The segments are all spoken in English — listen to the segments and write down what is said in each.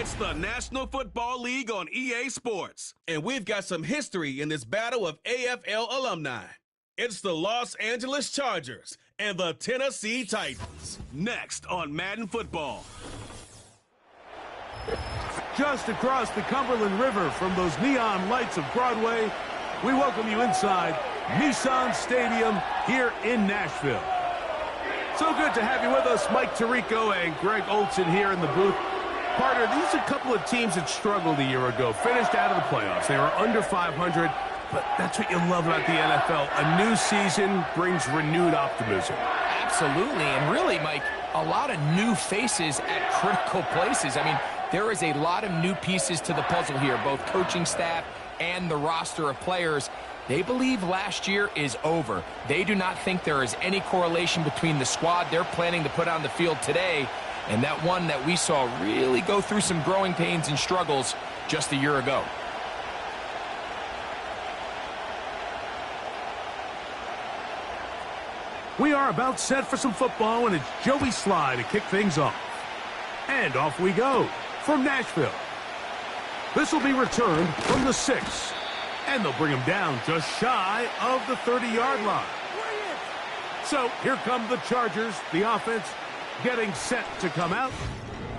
It's the National Football League on EA Sports, and we've got some history in this battle of AFL alumni. It's the Los Angeles Chargers and the Tennessee Titans. Next on Madden Football. Just across the Cumberland River from those neon lights of Broadway, we welcome you inside Nissan Stadium here in Nashville. So good to have you with us, Mike Tirico and Greg Olson here in the booth. Partner, these are a couple of teams that struggled a year ago, finished out of the playoffs. They were under 500, but that's what you love about the NFL. A new season brings renewed optimism. Absolutely, and really, Mike, a lot of new faces at critical places. I mean, there is a lot of new pieces to the puzzle here, both coaching staff and the roster of players. They believe last year is over. They do not think there is any correlation between the squad they're planning to put on the field today and that one that we saw really go through some growing pains and struggles just a year ago. We are about set for some football, and it's Joey Sly to kick things off. And off we go from Nashville. This will be returned from the 6. And they'll bring him down just shy of the 30-yard line. So here come the Chargers, the offense getting set to come out,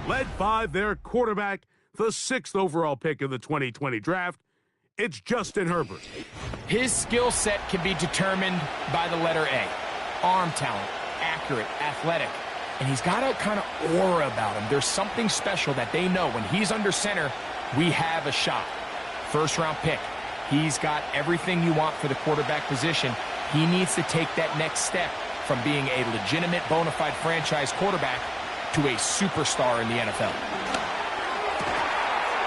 led by their quarterback, the 6th overall pick in the 2020 draft. It's Justin Herbert. His skill set can be determined by the letter A. Arm talent, accurate, athletic. And he's got a kind of aura about him. There's something special that they know when he's under center, we have a shot. First-round pick. He's got everything you want for the quarterback position. He needs to take that next step from being a legitimate, bona fide franchise quarterback to a superstar in the NFL.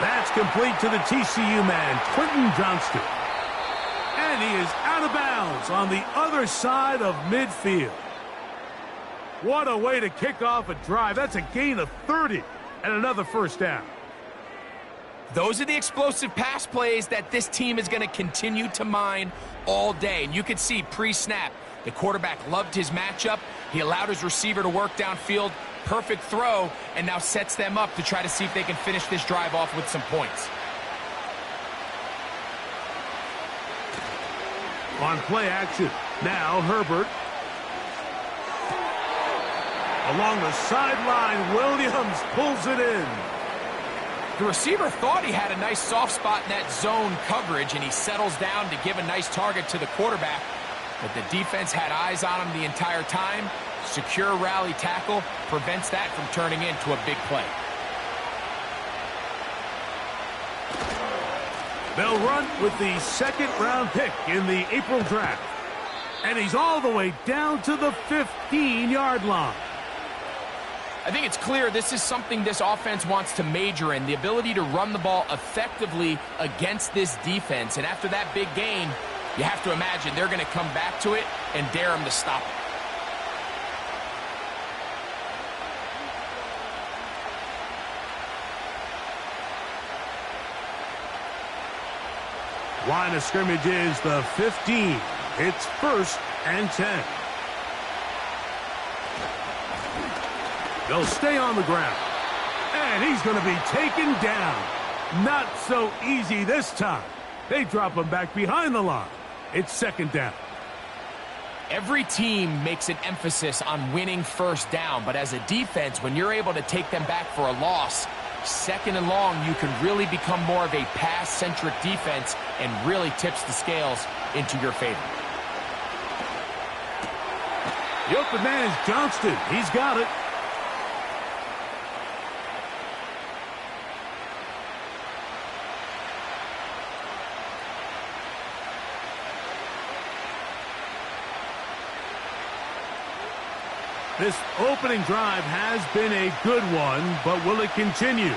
That's complete to the TCU man, Quentin Johnston. And he is out of bounds on the other side of midfield. What a way to kick off a drive. That's a gain of 30 and another first down. Those are the explosive pass plays that this team is going to continue to mine all day. And you can see pre-snap, the quarterback loved his matchup. He allowed his receiver to work downfield. Perfect throw, and now sets them up to try to see if they can finish this drive off with some points. On play action, now Herbert. Along the sideline, Williams pulls it in. The receiver thought he had a nice soft spot in that zone coverage, and he settles down to give a nice target to the quarterback. But the defense had eyes on him the entire time. Secure rally tackle prevents that from turning into a big play. They'll run with the 2nd-round pick in the April draft. And he's all the way down to the 15-yard line. I think it's clear this is something this offense wants to major in, the ability to run the ball effectively against this defense. And after that big gain, you have to imagine they're going to come back to it and dare them to stop it. Line of scrimmage is the 15. It's 1st and 10. They'll stay on the ground. And he's going to be taken down. Not so easy this time. They drop him back behind the line. It's 2nd down. Every team makes an emphasis on winning first down, but as a defense, when you're able to take them back for a loss, 2nd and long, you can really become more of a pass-centric defense and really tips the scales into your favor. The open man is Johnston. He's got it. This opening drive has been a good one, but will it continue?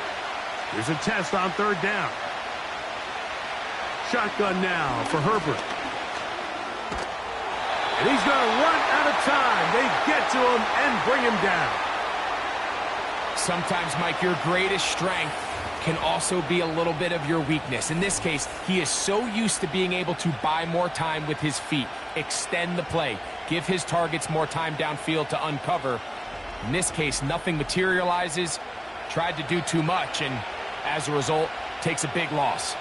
Here's a test on 3rd down. Shotgun now for Herbert. And he's going to run out of time. They get to him and bring him down. Sometimes, Mike, your greatest strength can also be a little bit of your weakness. In this case, he is so used to being able to buy more time with his feet, extend the play, give his targets more time downfield to uncover. In this case, nothing materializes, tried to do too much, and As a result, takes a big loss.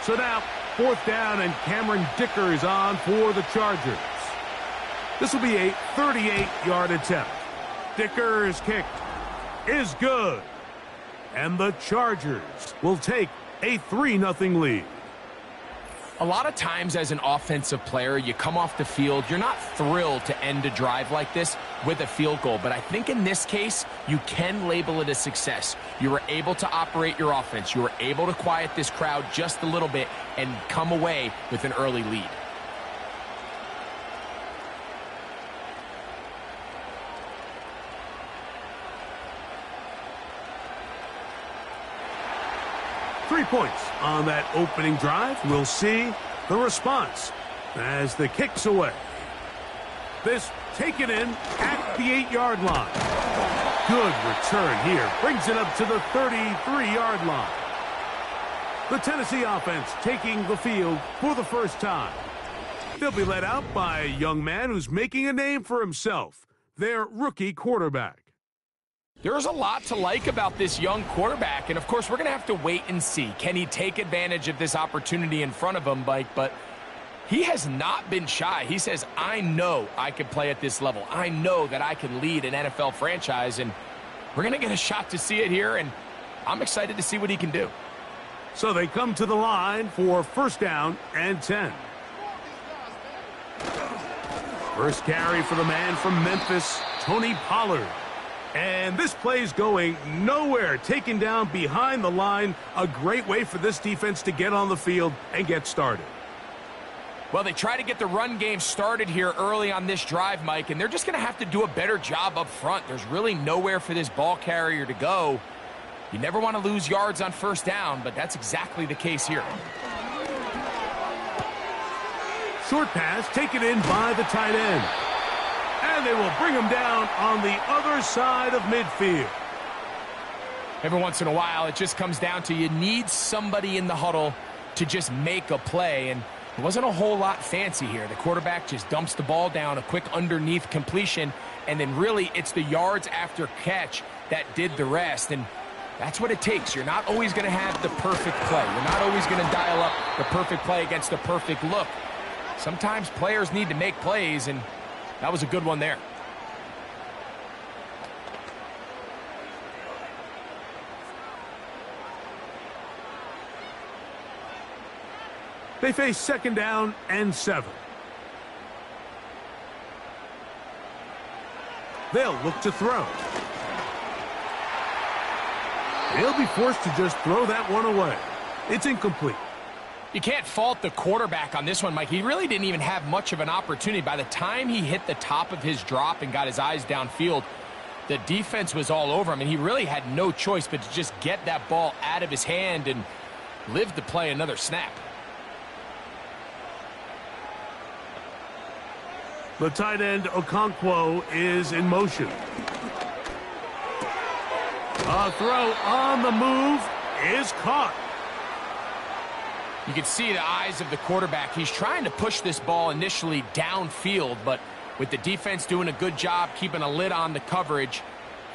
So now, 4th down, and Cameron Dicker is on for the Chargers. This will be a 38-yard attempt. Dicker's kick is good. And the Chargers will take a 3-0 lead. A lot of times as an offensive player, you come off the field, you're not thrilled to end a drive like this with a field goal. But I think in this case, you can label it a success. You were able to operate your offense. You were able to quiet this crowd just a little bit and come away with an early lead. Three points on that opening drive. We'll see the response as the kick's away. This taken in at the 8-yard line. Good return here. Brings it up to the 33-yard line. The Tennessee offense taking the field for the first time. They'll be led out by a young man who's making a name for himself, their rookie quarterback. There's a lot to like about this young quarterback, and of course we're going to have to wait and see. Can he take advantage of this opportunity in front of him, Mike? But he has not been shy. He says, I know I can play at this level. I know that I can lead an NFL franchise, and we're going to get a shot to see it here, and I'm excited to see what he can do. So they come to the line for 1st down and 10. First carry for the man from Memphis, Tony Pollard. And this play's going nowhere, taken down behind the line. A great way for this defense to get on the field and get started. Well, they try to get the run game started here early on this drive, Mike, and they're just going to have to do a better job up front. There's really nowhere for this ball carrier to go. You never want to lose yards on 1st down, but that's exactly the case here. Short pass taken in by the tight end. And they will bring him down on the other side of midfield. Every once in a while, it just comes down to you need somebody in the huddle to just make a play. And it wasn't a whole lot fancy here. The quarterback just dumps the ball down, a quick underneath completion, and then really it's the yards after catch that did the rest. And that's what it takes. You're not always going to have the perfect play. You're not always going to dial up the perfect play against the perfect look. Sometimes players need to make plays, and that was a good one there. They face 2nd down and 7. They'll look to throw. They'll be forced to just throw that one away. It's incomplete. You can't fault the quarterback on this one, Mike. He really didn't even have much of an opportunity. By the time he hit the top of his drop and got his eyes downfield, the defense was all over him, and he really had no choice but to just get that ball out of his hand and live to play another snap. The tight end, Okonkwo, is in motion. A throw on the move is caught. You can see the eyes of the quarterback. He's trying to push this ball initially downfield, but with the defense doing a good job keeping a lid on the coverage,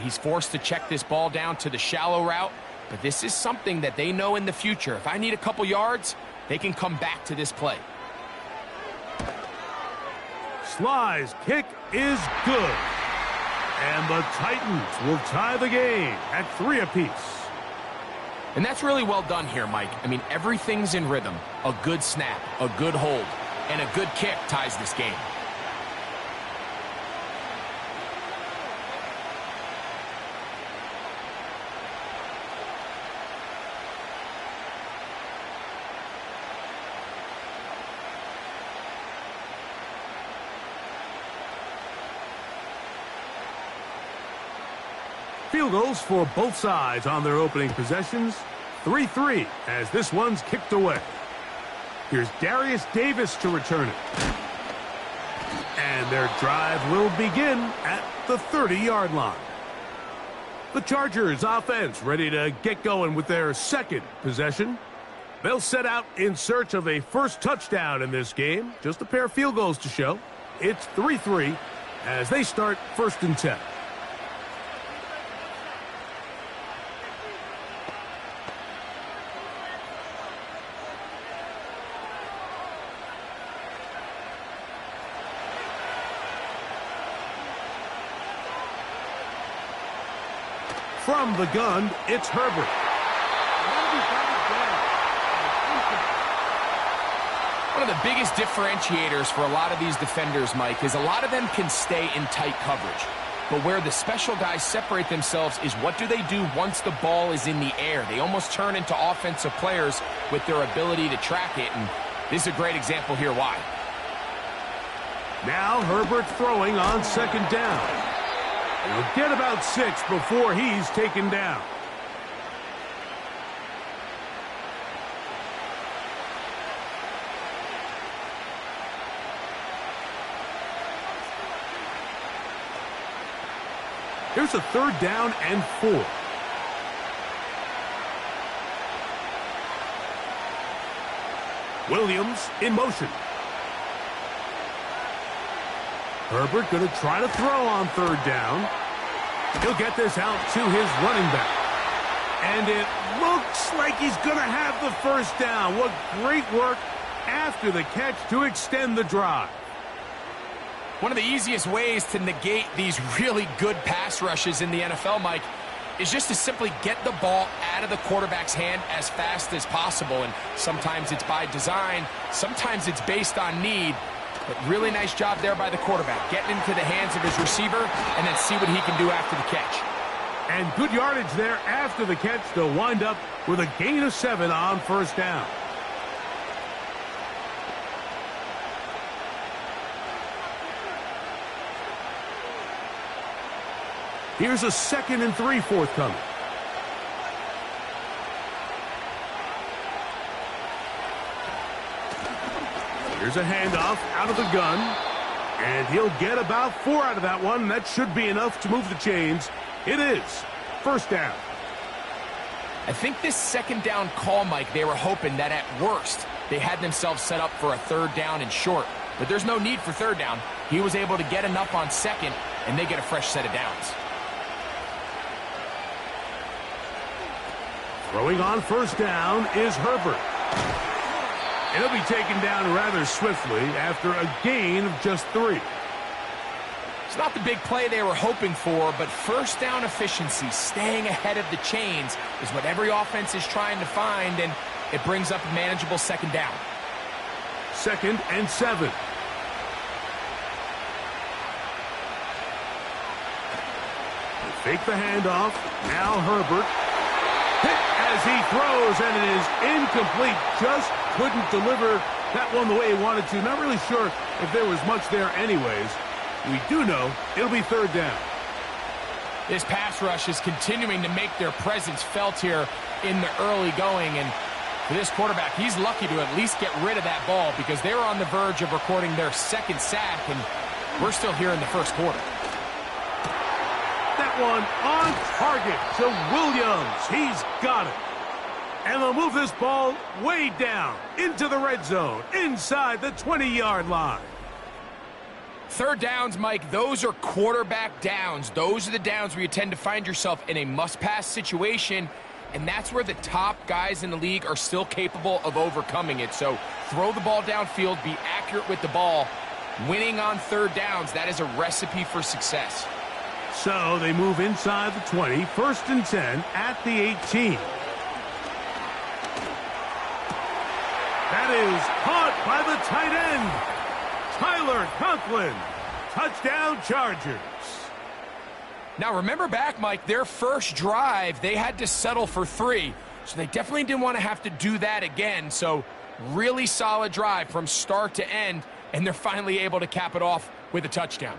he's forced to check this ball down to the shallow route. But this is something that they know in the future. If I need a couple yards, they can come back to this play. Sly's kick is good. And the Titans will tie the game at 3 apiece. And that's really well done here, Mike. I mean, everything's in rhythm. A good snap, a good hold, and a good kick ties this game. Field goals for both sides on their opening possessions. 3-3 as this one's kicked away. Here's Darius Davis to return it. And their drive will begin at the 30-yard line. The Chargers offense ready to get going with their second possession. They'll set out in search of a first touchdown in this game. Just a pair of field goals to show. It's 3-3 as they start 1st and 10. From the gun, it's Herbert. One of the biggest differentiators for a lot of these defenders, Mike, is a lot of them can stay in tight coverage. But where the special guys separate themselves is what do they do once the ball is in the air? They almost turn into offensive players with their ability to track it, and this is a great example here why. Now Herbert throwing on 2nd down. He'll get about 6 before he's taken down. Here's a 3rd down and 4. Williams in motion. Herbert going to try to throw on 3rd down. He'll get this out to his running back. And it looks like he's going to have the 1st down. What great work after the catch to extend the drive. One of the easiest ways to negate these really good pass rushes in the NFL, Mike, is just to simply get the ball out of the quarterback's hand as fast as possible. And sometimes it's by design, sometimes it's based on need. But really nice job there by the quarterback, getting into the hands of his receiver and then see what he can do after the catch. And good yardage there after the catch to wind up with a gain of 7 on 1st down. Here's a 2nd and 3 forthcoming. Here's a handoff out of the gun. And he'll get about 4 out of that one. That should be enough to move the chains. It is 1st down. I think this 2nd down call, Mike, they were hoping that at worst they had themselves set up for a 3rd down and short. But there's no need for 3rd down. He was able to get enough on 2nd, and they get a fresh set of downs. Throwing on 1st down is Herbert. And he'll be taken down rather swiftly after a gain of just 3. It's not the big play they were hoping for, but 1st down efficiency, staying ahead of the chains, is what every offense is trying to find, and it brings up a manageable 2nd down. 2nd and 7. They fake the handoff. Now Herbert. Hit as he throws, and it is incomplete. Just couldn't deliver that one the way he wanted to. Not really sure if there was much there anyways. We do know it'll be 3rd down. This pass rush is continuing to make their presence felt here in the early going, and for this quarterback, he's lucky to at least get rid of that ball because they were on the verge of recording their 2nd sack, and we're still here in the 1st quarter. That one on target to Williams. He's got it. And they'll move this ball way down into the red zone, inside the 20-yard line. 3rd downs, Mike, those are quarterback downs. Those are the downs where you tend to find yourself in a must-pass situation, and that's where the top guys in the league are still capable of overcoming it. So throw the ball downfield, be accurate with the ball. Winning on 3rd downs, that is a recipe for success. So they move inside the 20, 1st and 10 at the 18. That is caught by the tight end, Tyler Conklin. Touchdown Chargers. Now remember back, Mike, their first drive, they had to settle for 3. So they definitely didn't want to have to do that again. So really solid drive from start to end, and they're finally able to cap it off with a touchdown.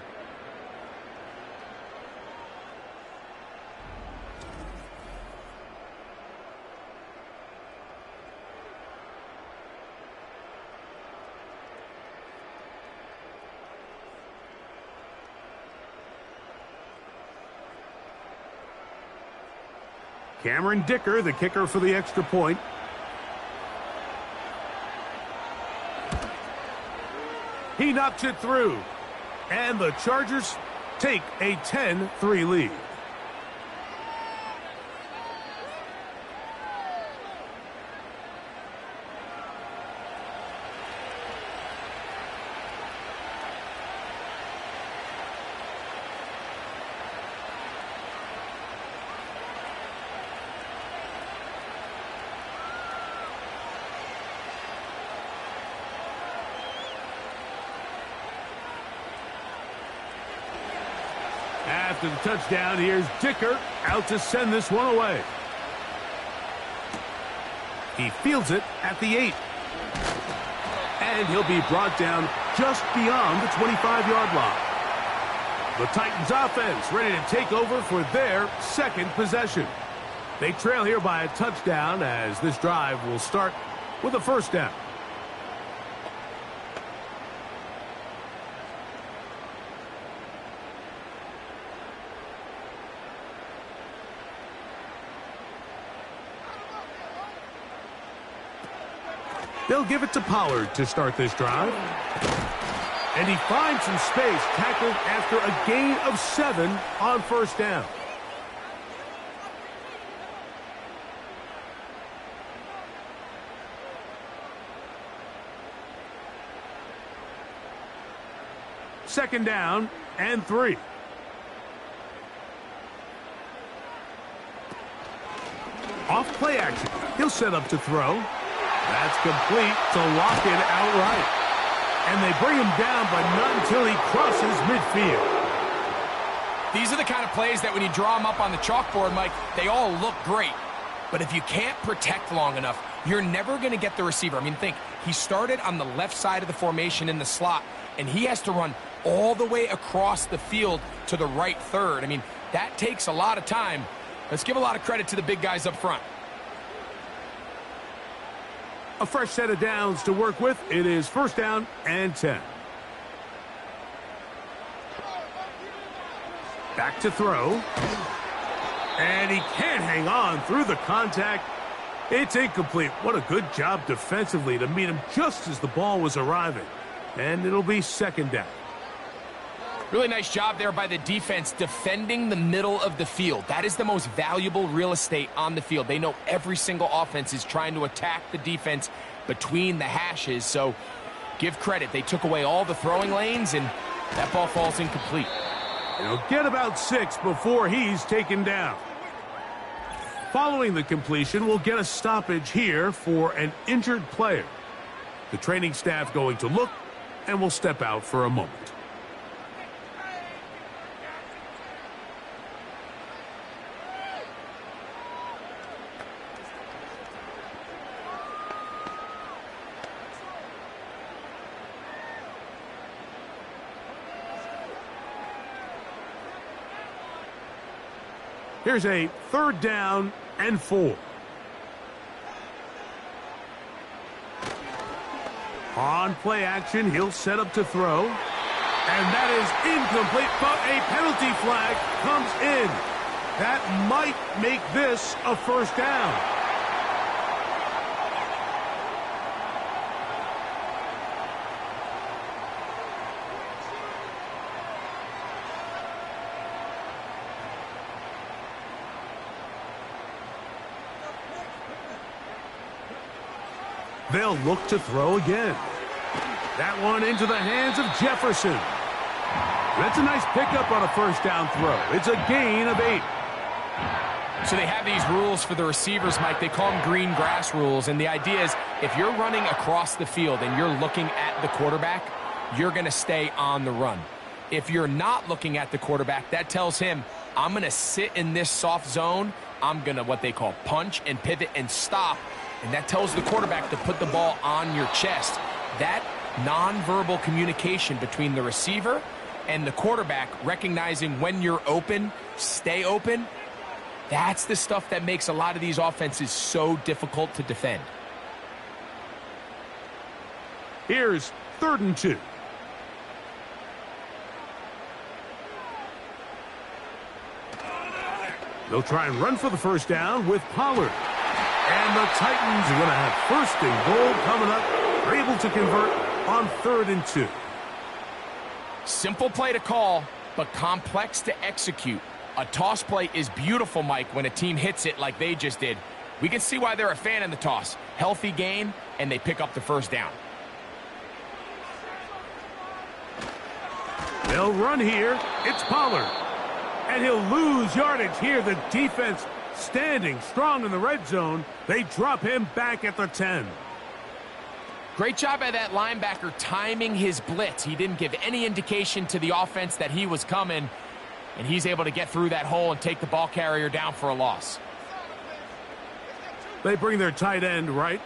Cameron Dicker, the kicker for the extra point. He knocks it through. And the Chargers take a 10-3 lead. After the touchdown, here's Dicker out to send this one away. He fields it at the 8. And he'll be brought down just beyond the 25-yard line. The Titans offense ready to take over for their second possession. They trail here by a touchdown as this drive will start with a first down. They'll give it to Pollard to start this drive. And he finds some space, tackled after a gain of 7 on first down. Second down and 3. Off play action. He'll set up to throw. That's complete to lock it outright. And they bring him down, but not until he crosses midfield. These are the kind of plays that when you draw them up on the chalkboard, Mike, they all look great. But if you can't protect long enough, you're never going to get the receiver. I mean, think, he started on the left side of the formation in the slot, and he has to run all the way across the field to the right third. I mean, that takes a lot of time. Let's give a lot of credit to the big guys up front. A fresh set of downs to work with. It is first down and 10. Back to throw. And he can't hang on through the contact. It's incomplete. What a good job defensively to meet him just as the ball was arriving. And it'll be second down. Really nice job there by the defense defending the middle of the field. That is the most valuable real estate on the field. They know every single offense is trying to attack the defense between the hashes. So give credit. They took away all the throwing lanes, and that ball falls incomplete. He'll get about 6 before he's taken down. Following the completion, we'll get a stoppage here for an injured player. The training staff going to look, and will step out for a moment. Here's a third down and 4. On play action, he'll set up to throw. And that is incomplete, but a penalty flag comes in. That might make this a first down. They'll look to throw again. That one into the hands of Jefferson. That's a nice pickup on a first down throw. It's a gain of 8. So they have these rules for the receivers, Mike. They call them green grass rules. And the idea is if you're running across the field and you're looking at the quarterback, you're going to stay on the run. If you're not looking at the quarterback, that tells him, I'm going to sit in this soft zone. I'm going to what they call punch and pivot and stop. And that tells the quarterback to put the ball on your chest. That nonverbal communication between the receiver and the quarterback, recognizing when you're open, stay open, that's the stuff that makes a lot of these offenses so difficult to defend. Here's 3rd and 2. They'll try and run for the first down with Pollard. And the Titans are going to have 1st and goal coming up. They're able to convert on 3rd and 2. Simple play to call, but complex to execute. A toss play is beautiful, Mike, when a team hits it like they just did. We can see why they're a fan in the toss. Healthy gain, and they pick up the first down. They'll run here. It's Pollard. And he'll lose yardage here. The defense standing strong in the red zone. They drop him back at the 10. Great job by that linebacker timing his blitz. He didn't give any indication to the offense that he was coming, and he's able to get through that hole and take the ball carrier down for a loss. They bring their tight end right.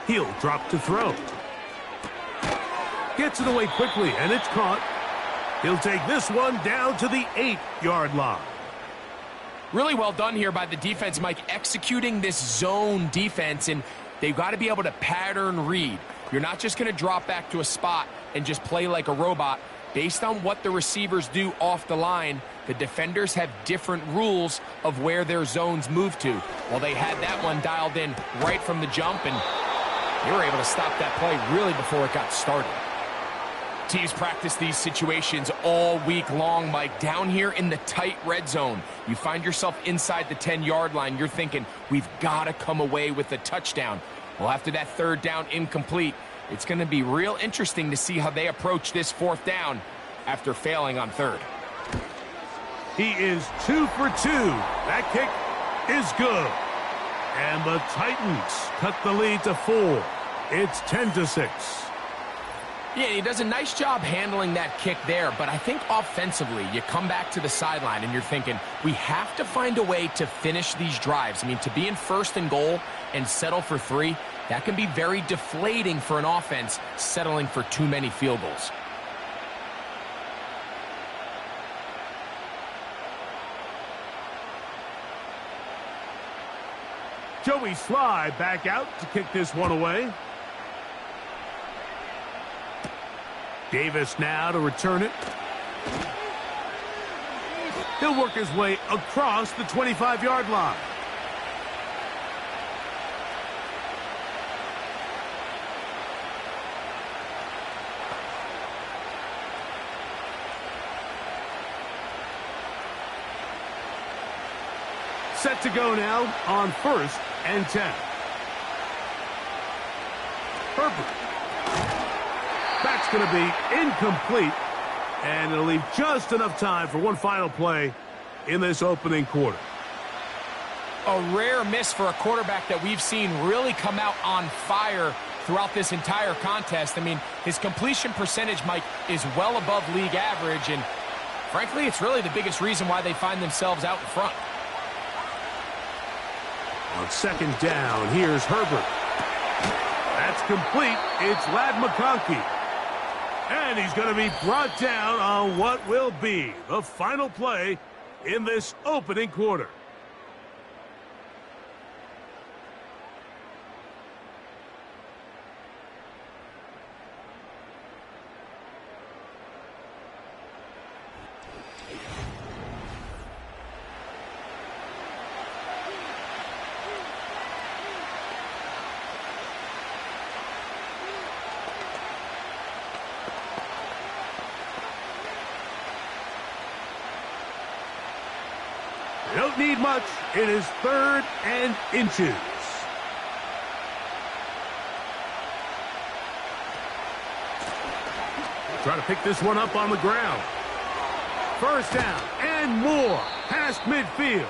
He'll drop to throw. Gets it away quickly, and it's caught. He'll take this one down to the 8-yard line. Really well done here by the defense, Mike, executing this zone defense, and they've got to be able to pattern read. You're not just going to drop back to a spot and just play like a robot. Based on what the receivers do off the line, the defenders have different rules of where their zones move to. Well, they had that one dialed in right from the jump, and they were able to stop that play really before it got started. Teams practice these situations all week long, Mike. Down here in the tight red zone, you find yourself inside the 10-yard line. You're thinking, we've got to come away with a touchdown. Well, after that third down incomplete, it's going to be real interesting to see how they approach this fourth down after failing on third. He is 2 for 2. That kick is good. And the Titans cut the lead to 4. It's 10-6. Yeah, he does a nice job handling that kick there, but I think offensively, you come back to the sideline and you're thinking, we have to find a way to finish these drives. I mean, to be in first and goal and settle for 3, that can be very deflating for an offense settling for too many field goals. Joey Sly back out to kick this one away. Davis now to return it. He'll work his way across the 25-yard line. Set to go now on 1st and 10. Herbert. That's going to be incomplete, and it'll leave just enough time for one final play in this opening quarter. A rare miss for a quarterback that we've seen really come out on fire throughout this entire contest. I mean, his completion percentage, Mike, is well above league average, and frankly, it's really the biggest reason why they find themselves out in front. On 2nd down, here's Herbert. That's complete. It's Ladd McConkey. And he's going to be brought down on what will be the final play in this opening quarter. They don't need much. It is 3rd and inches. Try to pick this one up on the ground. First down and more past midfield.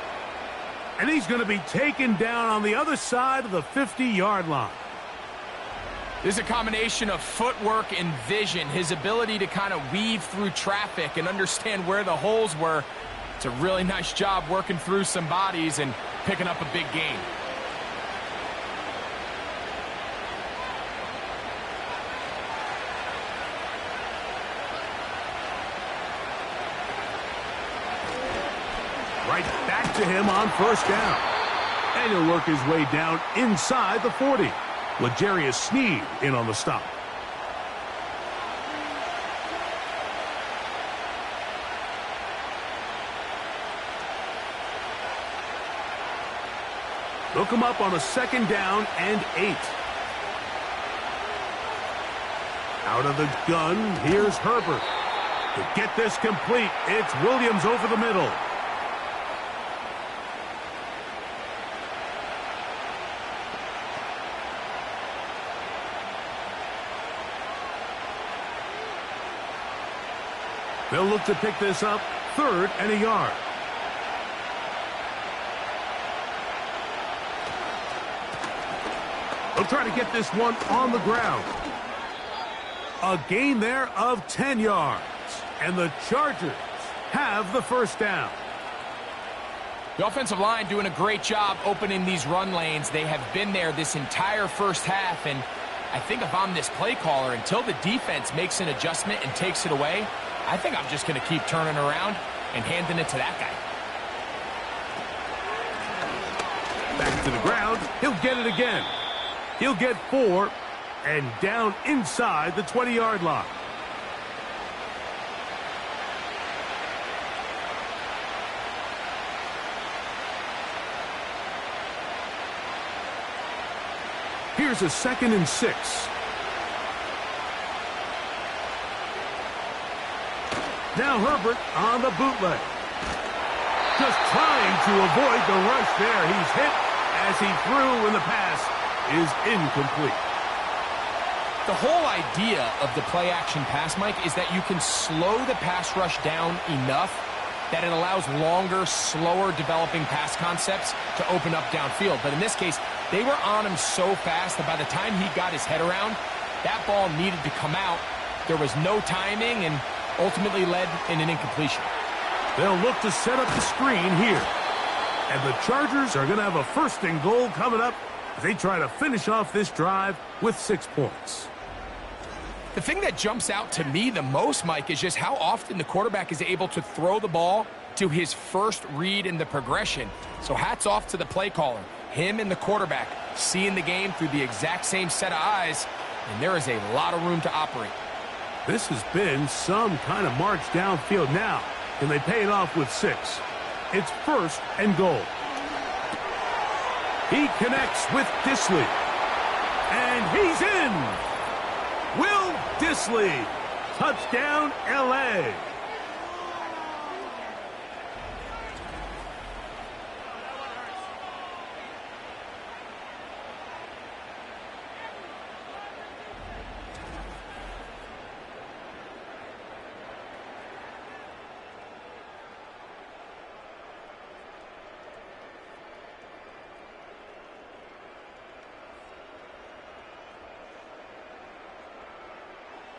And he's going to be taken down on the other side of the 50-yard line. This is a combination of footwork and vision, his ability to kind of weave through traffic and understand where the holes were. It's a really nice job working through some bodies and picking up a big gain. Right back to him on 1st down. And he'll work his way down inside the 40. L'Jarius Sneed in on the stop. They'll come up on a 2nd down and 8. Out of the gun, here's Herbert. To get this complete, it's Williams over the middle. They'll look to pick this up, 3rd and a yard. They'll try to get this one on the ground. A gain there of 10 yards. And the Chargers have the first down. The offensive line doing a great job opening these run lanes. They have been there this entire first half, and I think if I'm this play caller, until the defense makes an adjustment and takes it away, I think I'm just going to keep turning around and handing it to that guy. Back to the ground. He'll get it again. He'll get 4 and down inside the 20-yard line. Here's a 2nd and 6. Now Herbert on the bootleg. Just trying to avoid the rush there. He's hit as he threw, and the pass is incomplete. The whole idea of the play-action pass, Mike, is that you can slow the pass rush down enough that it allows longer, slower developing pass concepts to open up downfield. But in this case, they were on him so fast that by the time he got his head around, that ball needed to come out. There was no timing and ultimately led in an incompletion. They'll look to set up the screen here. And the Chargers are going to have a 1st and goal coming up as they try to finish off this drive with 6 points. The thing that jumps out to me the most, Mike, is just how often the quarterback is able to throw the ball to his first read in the progression. So hats off to the play caller. Him and the quarterback seeing the game through the exact same set of eyes, and there is a lot of room to operate. This has been some kind of march downfield now, and they pay it off with 6. It's 1st and goal. He connects with Disley, and he's in! Will Disley, touchdown LA.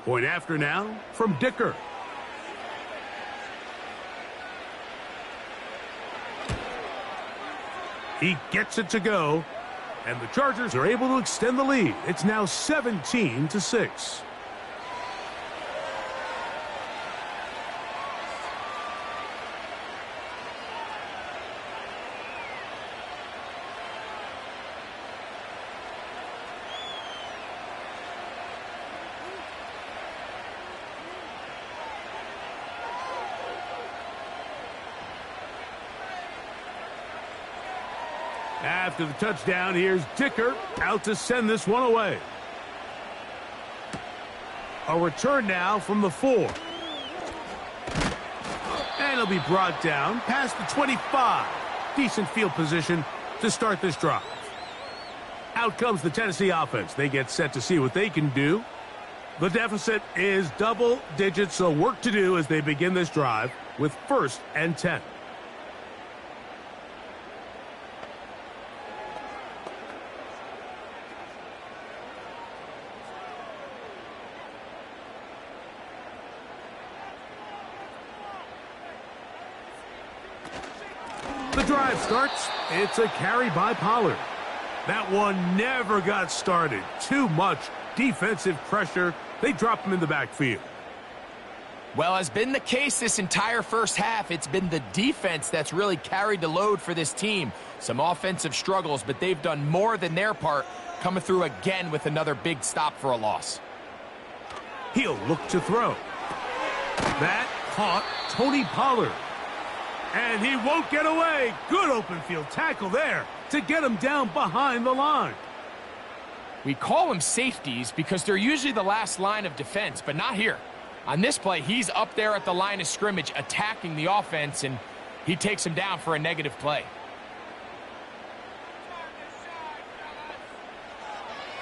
Point after now from Dicker. He gets it to go, and the Chargers are able to extend the lead. It's now 17-6. After the touchdown, here's Dicker out to send this one away. A return now from the 4. And he'll be brought down past the 25. Decent field position to start this drive. Out comes the Tennessee offense. They get set to see what they can do. The deficit is double digits, so work to do as they begin this drive with 1st and 10. The drive starts. It's a carry by Pollard. That one never got started. Too much defensive pressure. They drop him in the backfield. Well, as been the case this entire first half, it's been the defense that's really carried the load for this team. Some offensive struggles, but they've done more than their part, coming through again with another big stop for a loss. He'll look to throw. That caught Tony Pollard. And he won't get away. Good open field tackle there to get him down behind the line. We call them safeties because they're usually the last line of defense, but not here. On this play, he's up there at the line of scrimmage attacking the offense, and he takes him down for a negative play.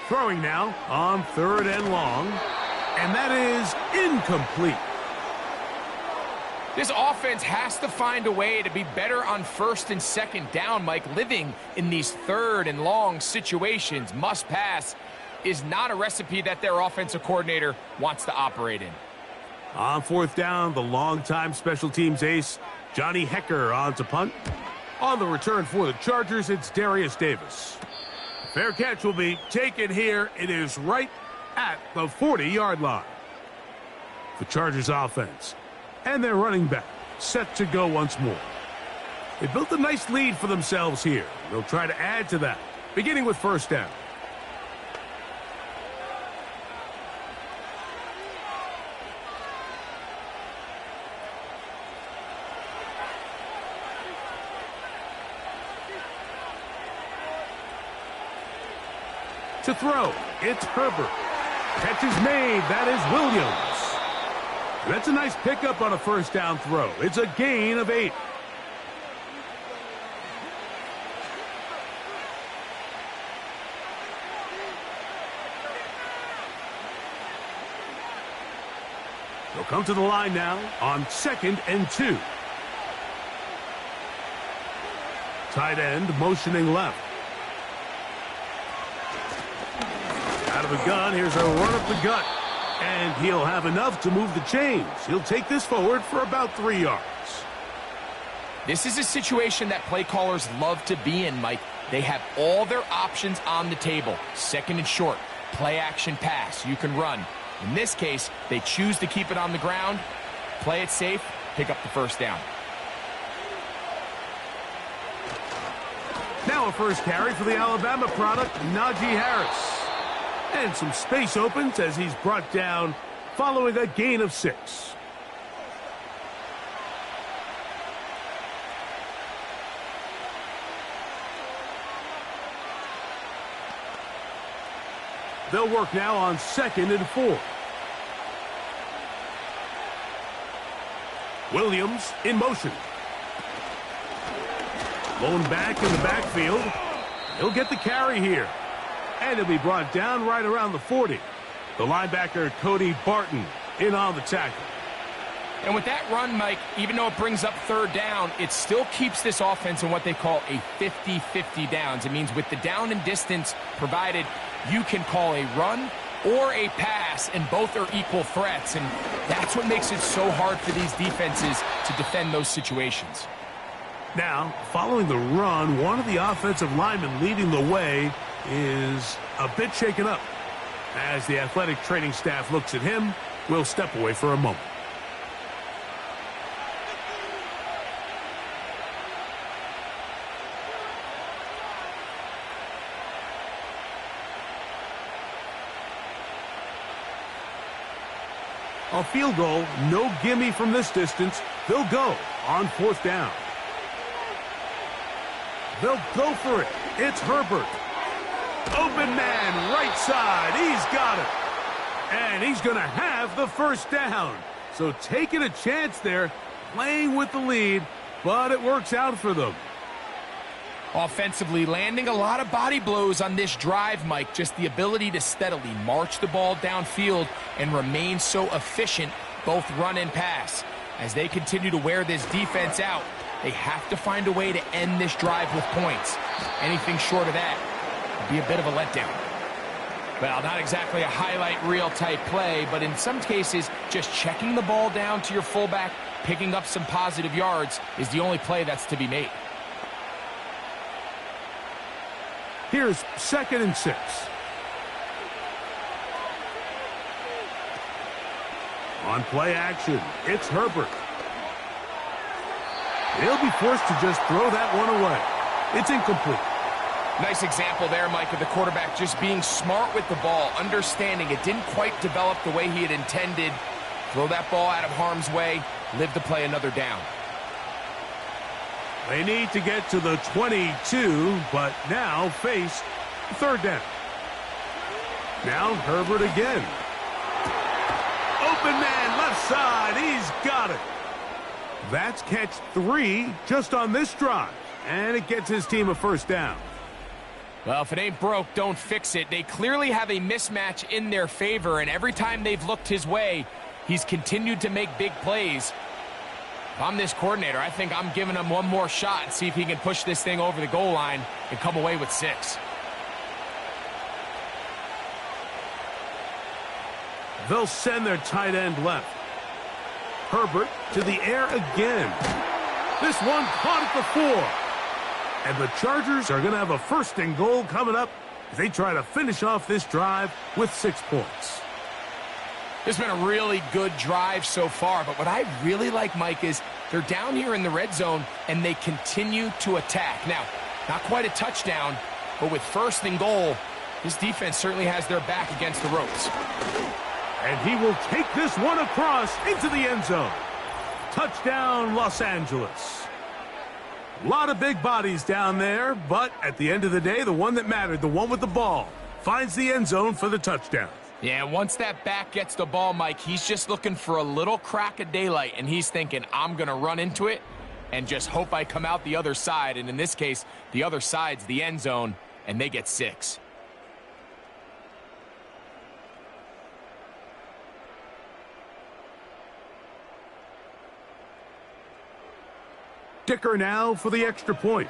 Throwing now on 3rd and long, and that is incomplete. This offense has to find a way to be better on 1st and 2nd down, Mike. Living in these 3rd and long situations, must pass, is not a recipe that their offensive coordinator wants to operate in. On 4th down, the longtime special teams ace, Johnny Hecker, on to punt. On the return for the Chargers, it's Darius Davis. Fair catch will be taken here. It is right at the 40-yard line. The Chargers offense and their running back set to go once more. They built a nice lead for themselves here. They'll try to add to that, beginning with 1st down. To throw, it's Herbert. Catch is made. That is Williams. That's a nice pickup on a 1st down throw. It's a gain of 8. They'll come to the line now on 2nd and 2. Tight end motioning left. Out of the gun, here's a run up the gut. And he'll have enough to move the chains. He'll take this forward for about 3 yards. This is a situation that play callers love to be in, Mike. They have all their options on the table. 2nd and short, play action pass, you can run. In this case, they choose to keep it on the ground, play it safe, pick up the 1st down. Now a 1st carry for the Alabama product, Najee Harris. And some space opens as he's brought down following a gain of 6. They'll work now on 2nd and 4. Williams in motion. Blown back in the backfield. He'll get the carry here. And he'll be brought down right around the 40. The linebacker, Cody Barton, in on the tackle. And with that run, Mike, even though it brings up 3rd down, it still keeps this offense in what they call a 50-50 downs. It means with the down and distance provided, you can call a run or a pass, and both are equal threats. And that's what makes it so hard for these defenses to defend those situations. Now, following the run, one of the offensive linemen leading the way is a bit shaken up. As the athletic training staff looks at him, we'll step away for a moment. A field goal, no gimme from this distance. They'll go on 4th down. They'll go for it. It's Herbert. Open man, right side. He's got it. And he's going to have the 1st down. So taking a chance there, playing with the lead, but it works out for them. Offensively, landing a lot of body blows on this drive, Mike. Just the ability to steadily march the ball downfield and remain so efficient, both run and pass. As they continue to wear this defense out, they have to find a way to end this drive with points. Anything short of that would be a bit of a letdown. Well, not exactly a highlight reel type play, but in some cases, just checking the ball down to your fullback, picking up some positive yards is the only play that's to be made. Here's 2nd and 6. On play action, it's Herbert. He'll be forced to just throw that one away. It's incomplete. Nice example there, Mike, of the quarterback just being smart with the ball, understanding it didn't quite develop the way he had intended. Throw that ball out of harm's way, live to play another down. They need to get to the 22, but now face 3rd down. Now Herbert again. Open man, left side. He's got it. That's catch 3 just on this drive. And it gets his team a first down. Well, if it ain't broke, don't fix it. They clearly have a mismatch in their favor, and every time they've looked his way, he's continued to make big plays. If I'm this coordinator, I think I'm giving him one more shot and see if he can push this thing over the goal line and come away with 6. They'll send their tight end left. Herbert to the air again. This one caught at the 4. And the Chargers are going to have a first and goal coming up as they try to finish off this drive with 6 points. This has been a really good drive so far, but what I really like, Mike, is they're down here in the red zone and they continue to attack. Now, not quite a touchdown, but with first and goal, this defense certainly has their back against the ropes. And he will take this one across into the end zone. Touchdown, Los Angeles. A lot of big bodies down there, but at the end of the day, the one that mattered, the one with the ball, finds the end zone for the touchdown. Yeah, once that back gets the ball, Mike, he's just looking for a little crack of daylight, and he's thinking, I'm going to run into it and just hope I come out the other side. And in this case, the other side's the end zone, and they get 6. Dicker now for the extra point.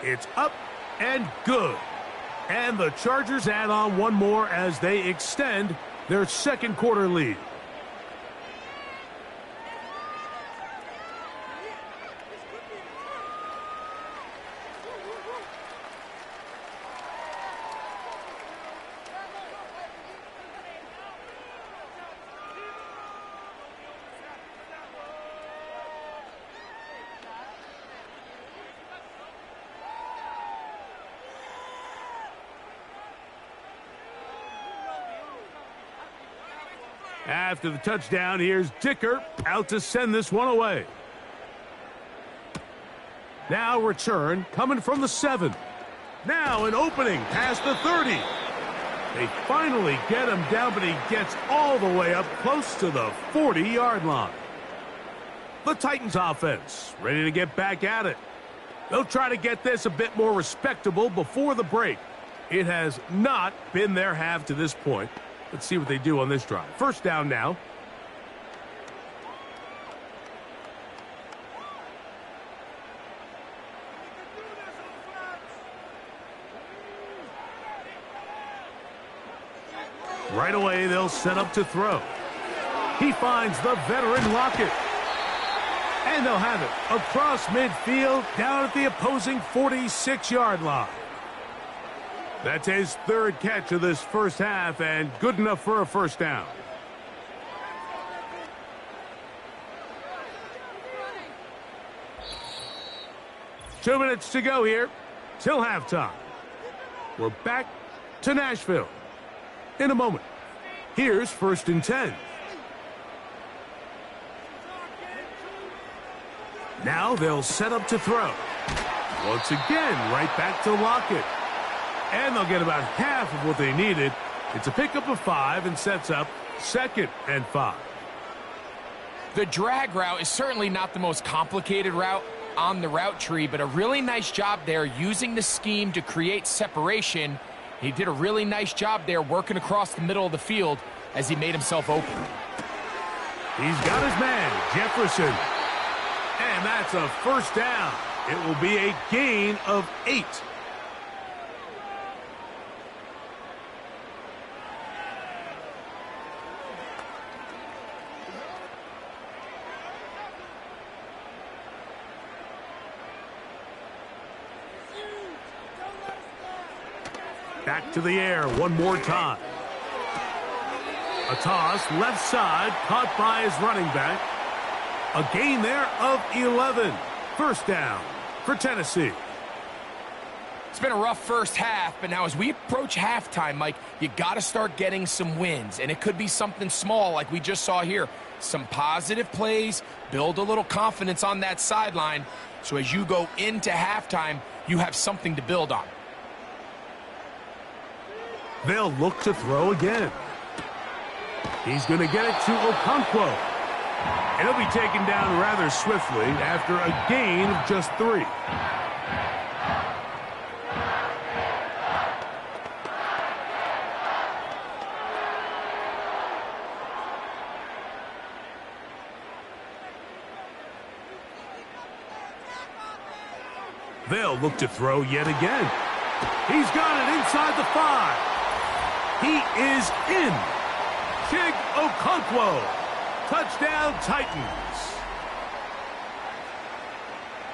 It's up and good. And the Chargers add on one more as they extend their second quarter lead. After the touchdown, here's Dicker out to send this one away. Now return coming from the 7. Now an opening past the 30. They finally get him down, but he gets all the way up close to the 40-yard line. The Titans offense ready to get back at it. They'll try to get this a bit more respectable before the break. It has not been their half to this point. Let's see what they do on this drive. First down now. Right away, they'll set up to throw. He finds the veteran Lockett. And they'll have it across midfield down at the opposing 46-yard line. That's his third catch of this first half and good enough for a first down. Two minutes to go here till halftime. We're back to Nashville in a moment. Here's 1st and 10. Now they'll set up to throw. Once again, right back to Lockett. And they'll get about half of what they needed. It's a pickup of 5 and sets up 2nd and 5. The drag route is certainly not the most complicated route on the route tree, but a really nice job there using the scheme to create separation. He did a really nice job there working across the middle of the field as he made himself open. He's got his man, Jefferson. And that's a first down. It will be a gain of 8. Back to the air one more time. A toss left side caught by his running back. A gain there of 11. First down for Tennessee. It's been a rough first half, but now as we approach halftime, Mike, you got to start getting some wins, and it could be something small like we just saw here. Some positive plays, build a little confidence on that sideline, so as you go into halftime, you have something to build on. They'll look to throw again. He's going to get it to Okonkwo. And he'll be taken down rather swiftly after a gain of just 3. They'll look to throw yet again. He's got it inside the 5. He is in. Chig Okonkwo. Touchdown, Titans.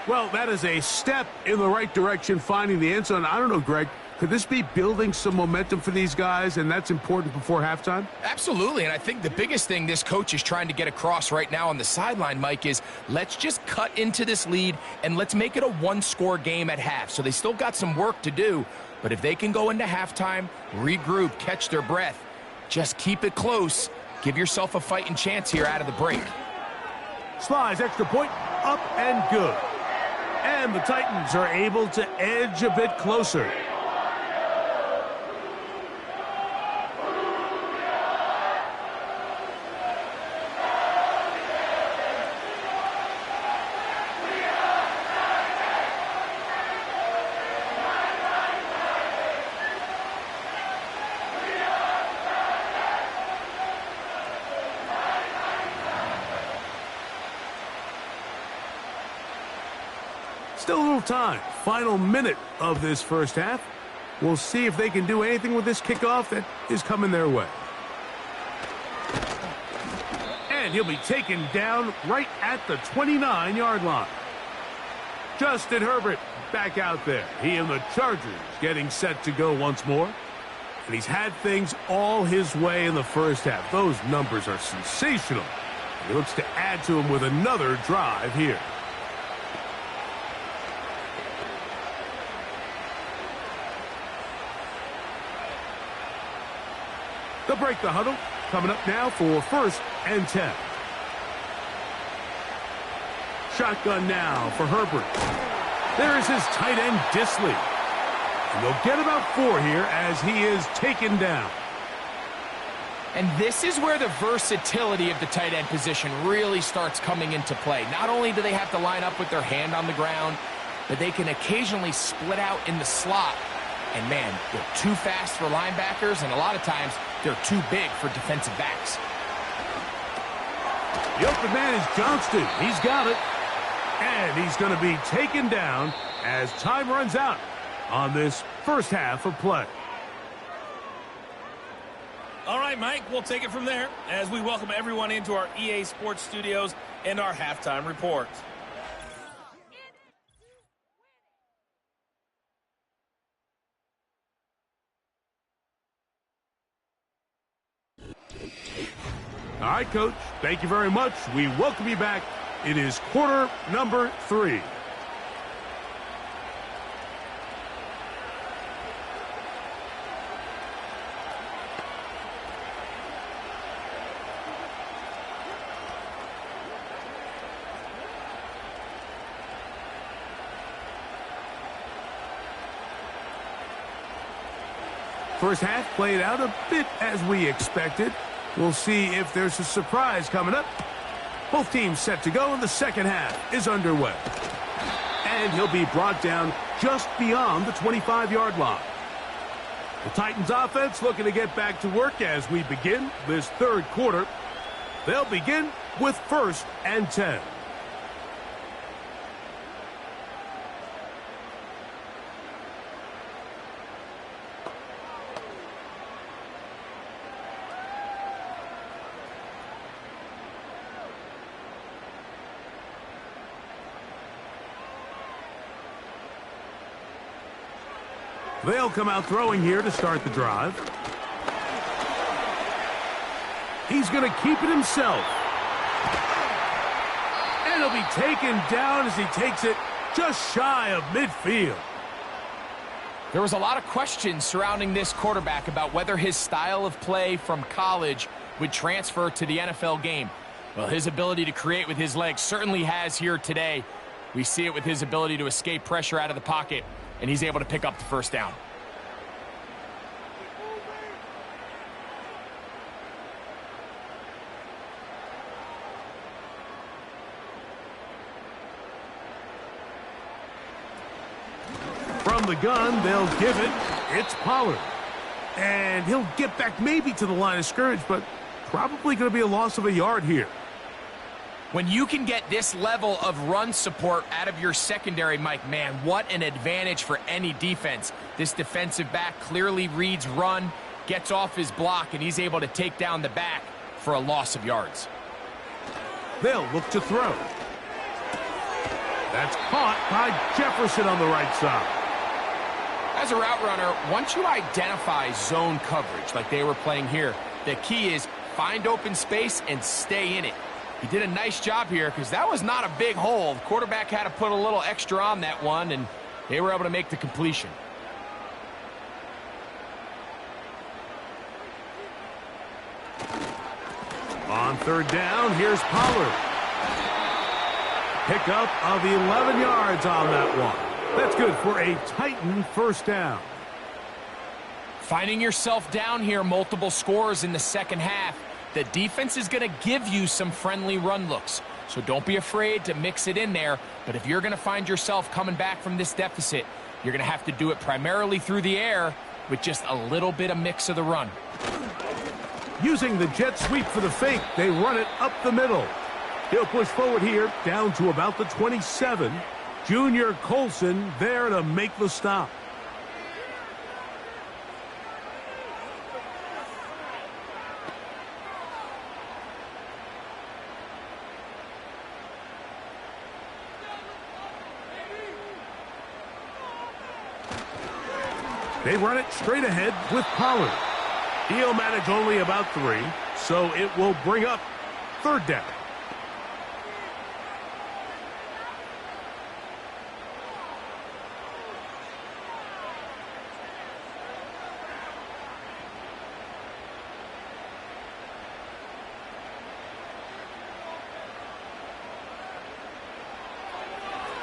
Well, that is a step in the right direction, finding the end zone. I don't know, Greg. Could this be building some momentum for these guys, and that's important before halftime? Absolutely, and I think the biggest thing this coach is trying to get across right now on the sideline, Mike, is let's just cut into this lead, and let's make it a one-score game at half. So they still got some work to do, but if they can go into halftime, regroup, catch their breath, just keep it close, give yourself a fighting chance here out of the break. Slides, extra point, up and good. And the Titans are able to edge a bit closer. Still a little time. Final minute of this first half. We'll see if they can do anything with this kickoff that is coming their way. And he'll be taken down right at the 29-yard line. Justin Herbert back out there. He and the Chargers getting set to go once more. And he's had things all his way in the first half. Those numbers are sensational. He looks to add to them with another drive here. They'll break the huddle. Coming up now for 1st and 10. Shotgun now for Herbert. There is his tight end, Disley. And they'll get about 4 here as he is taken down. And this is where the versatility of the tight end position really starts coming into play. Not only do they have to line up with their hand on the ground, but they can occasionally split out in the slot. And, man, they're too fast for linebackers, and a lot of times they're too big for defensive backs. The open man is Johnston. He's got it. And he's going to be taken down as time runs out on this first half of play. All right, Mike, we'll take it from there as we welcome everyone into our EA Sports Studios and our halftime report. All right, Coach, thank you very much. We welcome you back. It is quarter number 3. First half played out a bit as we expected. We'll see if there's a surprise coming up. Both teams set to go, and the second half is underway. And he'll be brought down just beyond the 25-yard line. The Titans offense looking to get back to work as we begin this third quarter. They'll begin with 1st and 10. They'll come out throwing here to start the drive. He's going to keep it himself. And he'll be taken down as he takes it just shy of midfield. There was a lot of questions surrounding this quarterback about whether his style of play from college would transfer to the NFL game. Well, his ability to create with his legs certainly has here today. We see it with his ability to escape pressure out of the pocket, and he's able to pick up the first down. From the gun, they'll give it. It's Pollard. And he'll get back maybe to the line of scrimmage, but probably going to be a loss of a yard here. When you can get this level of run support out of your secondary, Mike, man, what an advantage for any defense. This defensive back clearly reads run, gets off his block, and he's able to take down the back for a loss of yards. They'll look to throw. That's caught by Jefferson on the right side. As a route runner, once you identify zone coverage like they were playing here, the key is find open space and stay in it. He did a nice job here because that was not a big hole. The quarterback had to put a little extra on that one, and they were able to make the completion. On third down, here's Pollard. Pickup of 11 yards on that one. That's good for a Titan first down. Finding yourself down here, multiple scores in the second half. The defense is going to give you some friendly run looks, so don't be afraid to mix it in there. But if you're going to find yourself coming back from this deficit, you're going to have to do it primarily through the air with just a little bit of mix of the run. Using the jet sweep for the fake, they run it up the middle. He'll push forward here, down to about the 27. Junior Colson there to make the stop. They run it straight ahead with Pollard. He'll manage only about 3, so it will bring up third down.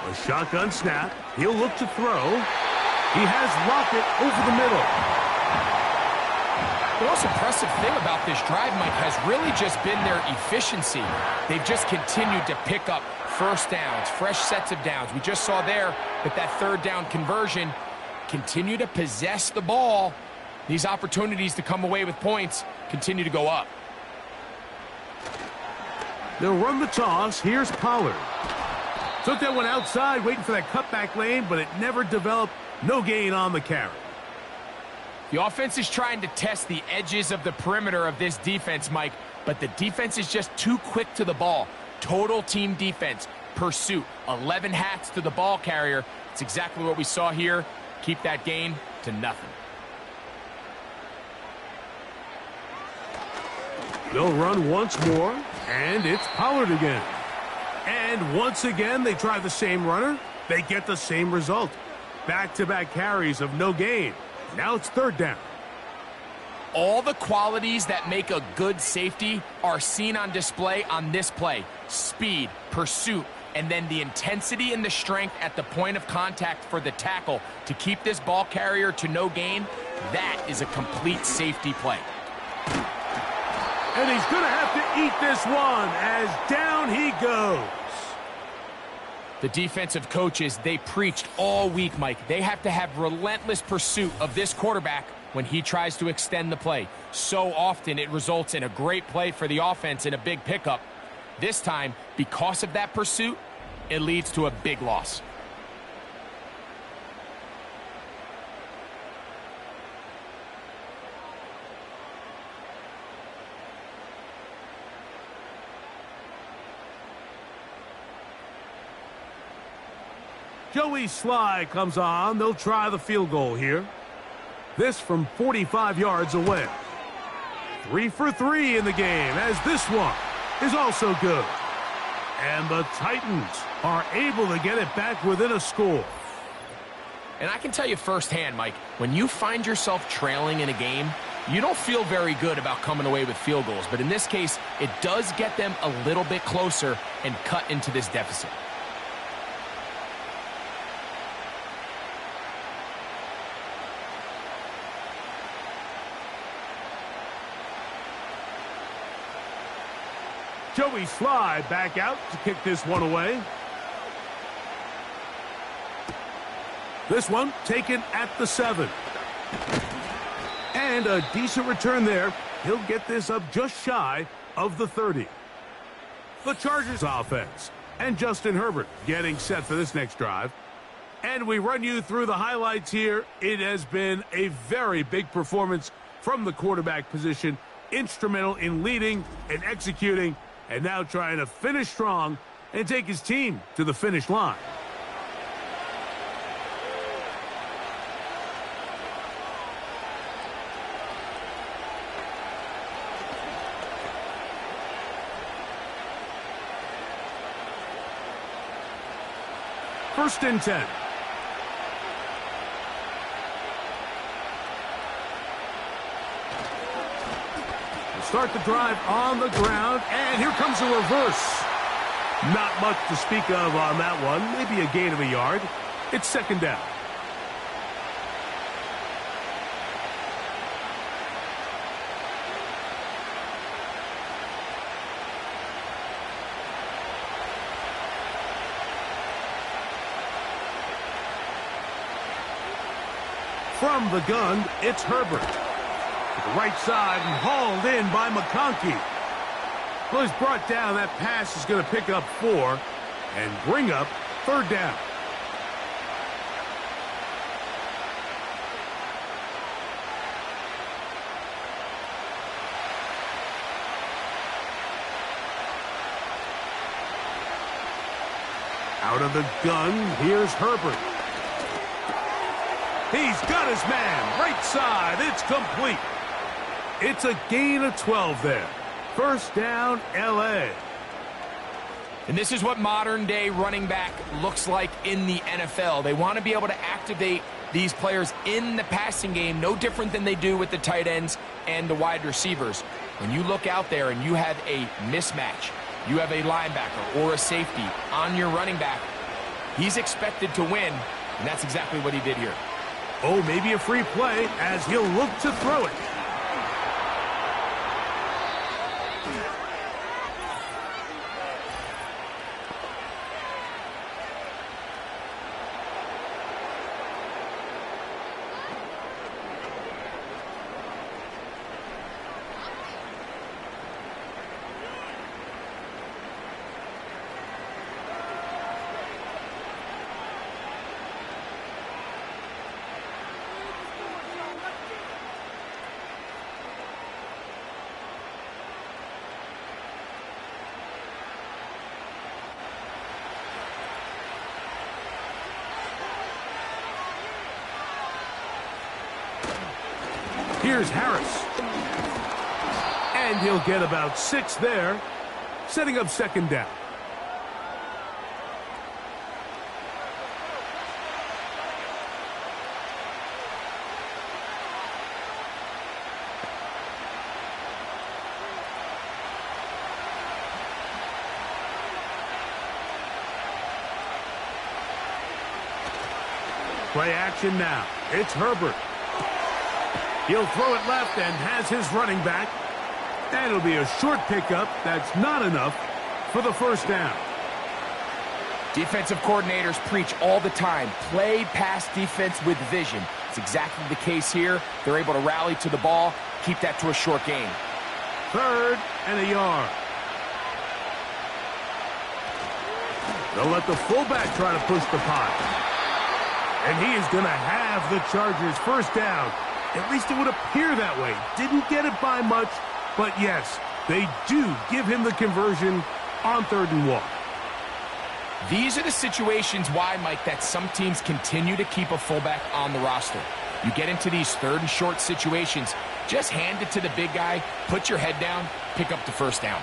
A shotgun snap. He'll look to throw. He has Lockett over the middle. The most impressive thing about this drive, Mike, has really just been their efficiency. They've just continued to pick up first downs, fresh sets of downs. We just saw there with that third down conversion, continue to possess the ball. These opportunities to come away with points continue to go up. They'll run the toss. Here's Pollard. Took that one outside, waiting for that cutback lane, but it never developed. No gain on the carry. The offense is trying to test the edges of the perimeter of this defense, Mike, but the defense is just too quick to the ball. Total team defense, pursuit, 11 hats to the ball carrier. It's exactly what we saw here. Keep that gain to nothing. They'll run once more, and it's Pollard again. And once again, they try the same runner. They get the same result. Back-to-back carries of no gain. Now it's third down. All the qualities that make a good safety are seen on display on this play. Speed, pursuit, and then the intensity and the strength at the point of contact for the tackle to keep this ball carrier to no gain. That is a complete safety play. And he's going to have to eat this one as down he goes. The defensive coaches, they preached all week, Mike. They have to have relentless pursuit of this quarterback when he tries to extend the play. So often it results in a great play for the offense and a big pickup. This time, because of that pursuit, it leads to a big loss. Joey Sly comes on. They'll try the field goal here. This from 45 yards away. 3 for 3 in the game, as this one is also good. And the Titans are able to get it back within a score. And I can tell you firsthand, Mike, when you find yourself trailing in a game, you don't feel very good about coming away with field goals. But in this case, it does get them a little bit closer and cut into this deficit. Joey Sly back out to kick this one away. This one taken at the 7. And a decent return there. He'll get this up just shy of the 30. The Chargers offense and Justin Herbert getting set for this next drive. And we run you through the highlights here. It has been a very big performance from the quarterback position. Instrumental in leading and executing, and now trying to finish strong and take his team to the finish line. First and 10. Start the drive on the ground, and here comes a reverse. Not much to speak of on that one. Maybe a gain of a yard. It's second down. From the gun, it's Herbert. To the right side and hauled in by McConkey. Well, he's brought down. That pass is going to pick up 4 and bring up third down. Out of the gun, here's Herbert. He's got his man, right side, it's complete. It's a gain of 12 there. First down, L.A. And this is what modern-day running back looks like in the NFL. They want to be able to activate these players in the passing game, no different than they do with the tight ends and the wide receivers. When you look out there and you have a mismatch, you have a linebacker or a safety on your running back, he's expected to win, and that's exactly what he did here. Oh, maybe a free play as he'll look to throw it. Here's Harris. And he'll get about 6 there, setting up second down. Play action now. It's Herbert. He'll throw it left and has his running back. And it'll be a short pickup. That's not enough for the first down. Defensive coordinators preach all the time, play pass defense with vision. It's exactly the case here. They're able to rally to the ball, keep that to a short gain. Third and a yard. They'll let the fullback try to push the pile. And he is going to have the Chargers first down. At least it would appear that way. Didn't get it by much, but yes, they do give him the conversion on 3rd and 1. These are the situations why, Mike, that some teams continue to keep a fullback on the roster. You get into these 3rd and short situations, just hand it to the big guy, put your head down, pick up the first down.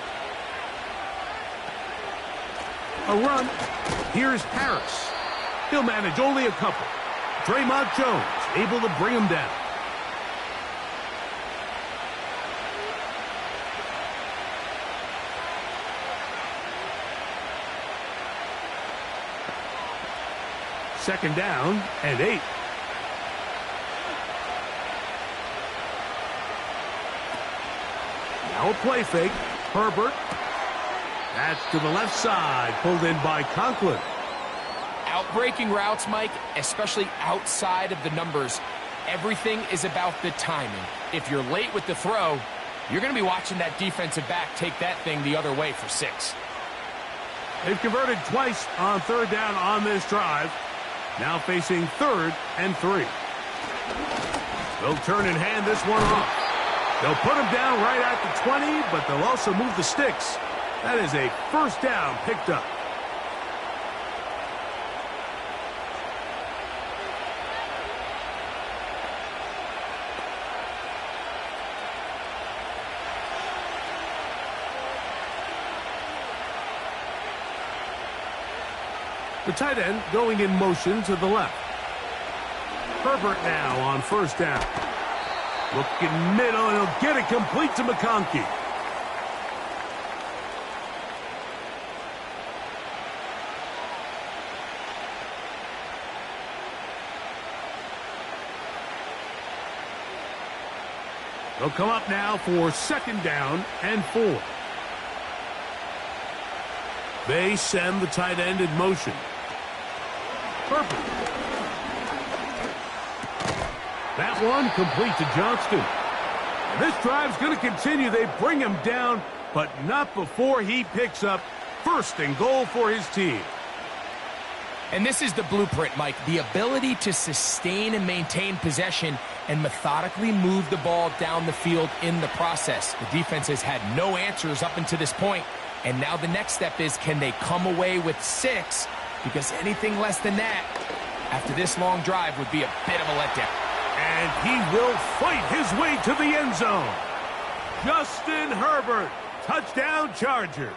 A run. Here's Harris. He'll manage only a couple. Draymond Jones able to bring him down. Second down and 8. Now a play fake. Herbert. That's to the left side. Pulled in by Conklin. Outbreaking routes, Mike, especially outside of the numbers, everything is about the timing. If you're late with the throw, you're going to be watching that defensive back take that thing the other way for 6. They've converted twice on third down on this drive. Now facing 3rd and 3. They'll turn and hand this one off. They'll put him down right at the 20, but they'll also move the sticks. That is a first down picked up. The tight end going in motion to the left. Herbert now on first down. Looking middle, and he'll get it complete to McConkey. They'll come up now for second down and 4. They send the tight end in motion. Herbert. That one complete to Johnston. And this drive's going to continue. They bring him down, but not before he picks up first and goal for his team. And this is the blueprint, Mike. The ability to sustain and maintain possession and methodically move the ball down the field in the process. The defense has had no answers up until this point, and now the next step is, can they come away with 6? Because anything less than that, after this long drive, would be a bit of a letdown. And he will fight his way to the end zone. Justin Herbert, touchdown Chargers.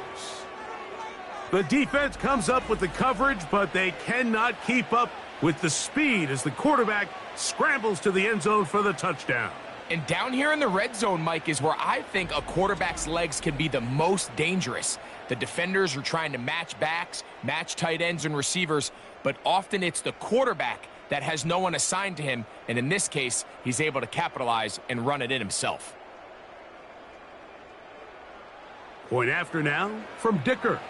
The defense comes up with the coverage, but they cannot keep up with the speed as the quarterback scrambles to the end zone for the touchdown. And down here in the red zone, Mike, is where I think a quarterback's legs can be the most dangerous. The defenders are trying to match backs, match tight ends and receivers, but often it's the quarterback that has no one assigned to him, and in this case, he's able to capitalize and run it in himself. Point after now from Dicker.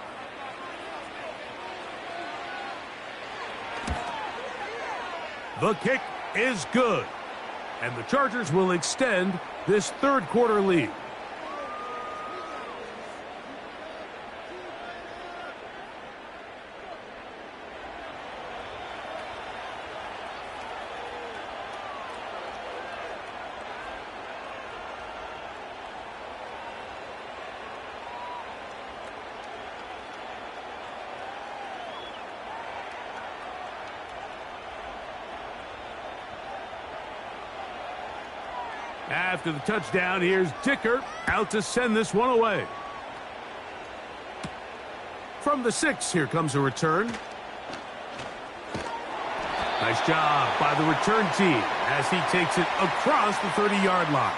The kick is good, and the Chargers will extend this third quarter lead. After the touchdown, here's Dicker out to send this one away. From the 6, here comes a return. Nice job by the return team as he takes it across the 30-yard line.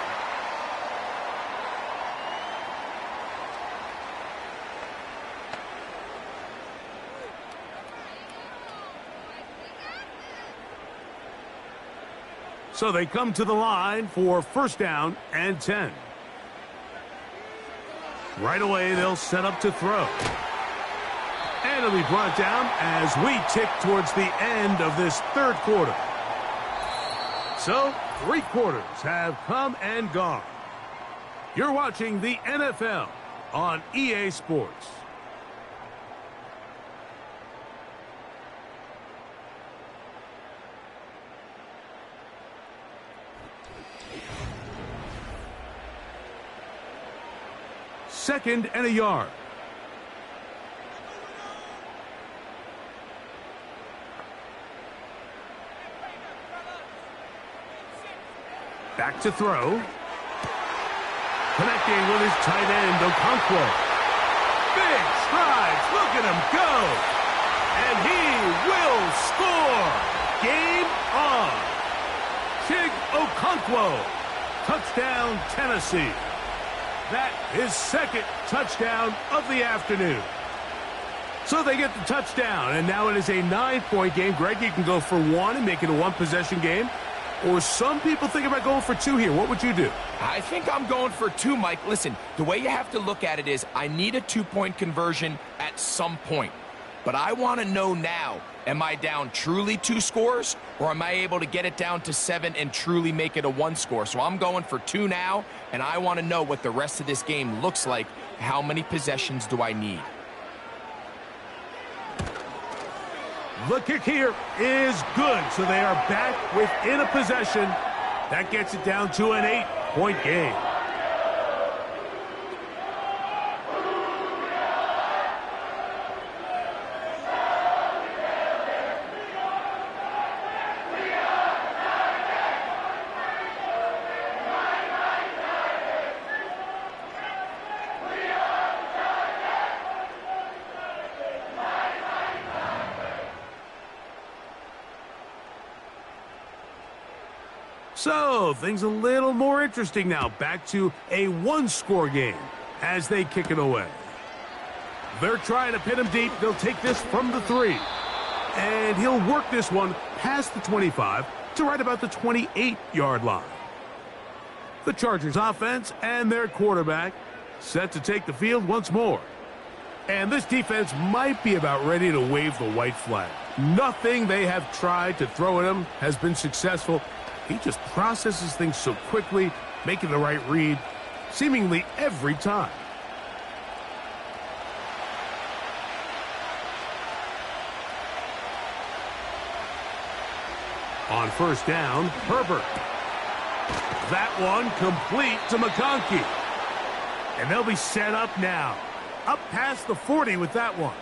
So they come to the line for first down and 10. Right away, they'll set up to throw. And it'll be brought down as we tick towards the end of this third quarter. So, 3 quarters have come and gone. You're watching the NFL on EA Sports. Second and a yard. Back to throw. Connecting with his tight end, Okonkwo. Big strides. Look at him go. And he will score. Game on. Okonkwo. Touchdown, Tennessee. That is second touchdown of the afternoon. So they get the touchdown, and now it is a 9-point game. Greg, you can go for one and make it a one-possession game. Or some people think about going for two here. What would you do? I think I'm going for two, Mike. Listen, the way you have to look at it is I need a two-point conversion at some point. But I want to know now, am I down truly 2 scores, or am I able to get it down to 7 and truly make it a 1 score? So I'm going for 2 now, and I want to know what the rest of this game looks like. How many possessions do I need? The kick here is good, so they are back within a possession. That gets it down to an 8-point game. So, things a little more interesting now. Back to a 1-score game as they kick it away. They're trying to pin him deep. They'll take this from the 3. And he'll work this one past the 25 to right about the 28-yard line. The Chargers offense and their quarterback set to take the field once more. And this defense might be about ready to wave the white flag. Nothing they have tried to throw at him has been successful. He just processes things so quickly, making the right read, seemingly every time. On first down, Herbert. That one complete to McConkey. And they'll be set up now. Up past the 40 with that one.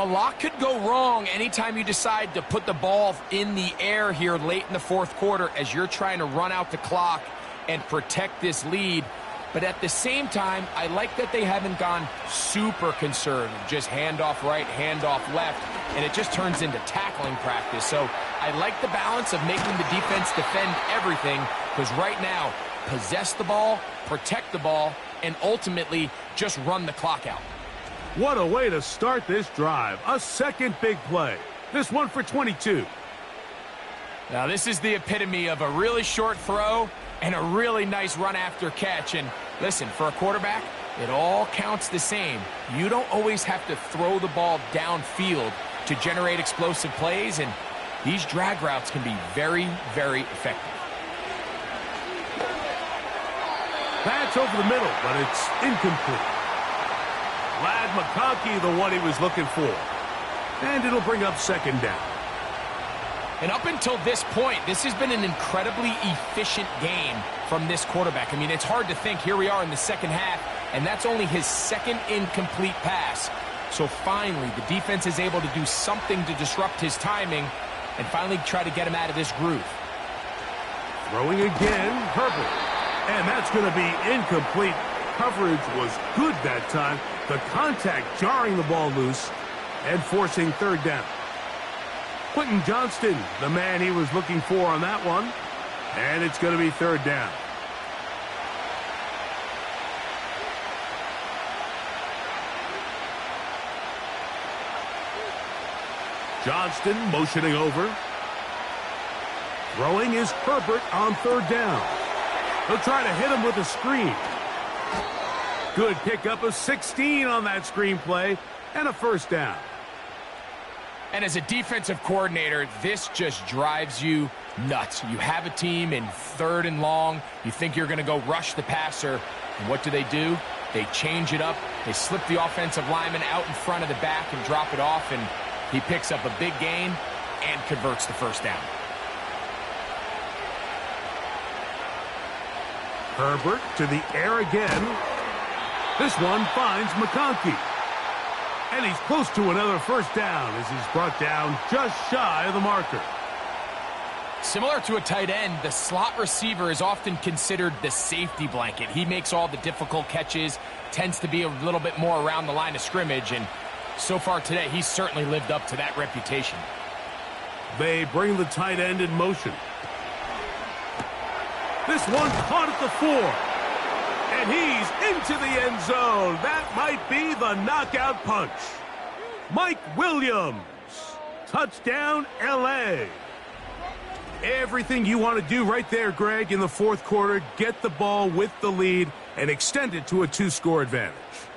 A lot could go wrong anytime you decide to put the ball in the air here late in the 4th quarter as you're trying to run out the clock and protect this lead. But at the same time, I like that they haven't gone super conservative, just handoff right, handoff left, and it just turns into tackling practice. So I like the balance of making the defense defend everything, because right now, possess the ball, protect the ball, and ultimately just run the clock out. What a way to start this drive. A second big play. This one for 22. Now this is the epitome of a really short throw and a really nice run after catch. And listen, for a quarterback, it all counts the same. You don't always have to throw the ball downfield to generate explosive plays, and these drag routes can be very, very effective. That's over the middle, but it's incomplete. Lad McConkey, the one he was looking for. And it'll bring up second down. And up until this point, this has been an incredibly efficient game from this quarterback. I mean, it's hard to think. Here we are in the second half, and that's only his second incomplete pass. So finally, the defense is able to do something to disrupt his timing and finally try to get him out of this groove. Throwing again, Herbert. And that's going to be incomplete. Coverage was good that time. The contact jarring the ball loose and forcing third down. Quentin Johnston, the man he was looking for on that one. And it's going to be third down. Johnston motioning over. Throwing is Herbert on third down. They'll try to hit him with a screen. Good pickup of 16 on that screen play and a first down. And as a defensive coordinator, this just drives you nuts. You have a team in 3rd and long. You think you're going to go rush the passer. And what do? They change it up. They slip the offensive lineman out in front of the back and drop it off. And he picks up a big gain and converts the first down. Herbert to the air again. This one finds McConkey. And he's close to another first down as he's brought down just shy of the marker. Similar to a tight end, the slot receiver is often considered the safety blanket. He makes all the difficult catches, tends to be a little bit more around the line of scrimmage, and so far today, he's certainly lived up to that reputation. They bring the tight end in motion. This one caught at the 4. And he's into the end zone. That might be the knockout punch. Mike Williams. Touchdown, L.A. Everything you want to do right there, Greg, in the fourth quarter. Get the ball with the lead and extend it to a 2-score advantage.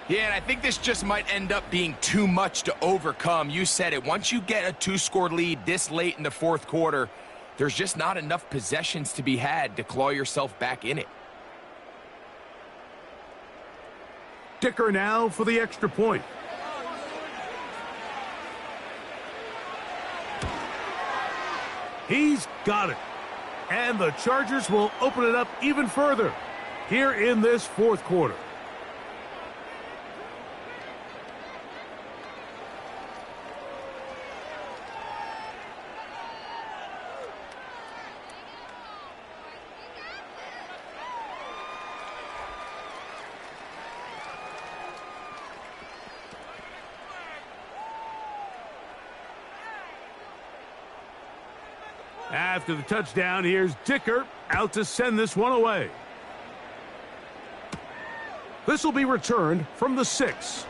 Yeah, and I think this just might end up being too much to overcome. You said it. Once you get a 2-score lead this late in the fourth quarter, there's just not enough possessions to be had to claw yourself back in it. Dicker now for the extra point. He's got it. And the Chargers will open it up even further here in this fourth quarter. After the touchdown, here's Dicker out to send this one away. This will be returned from the 6.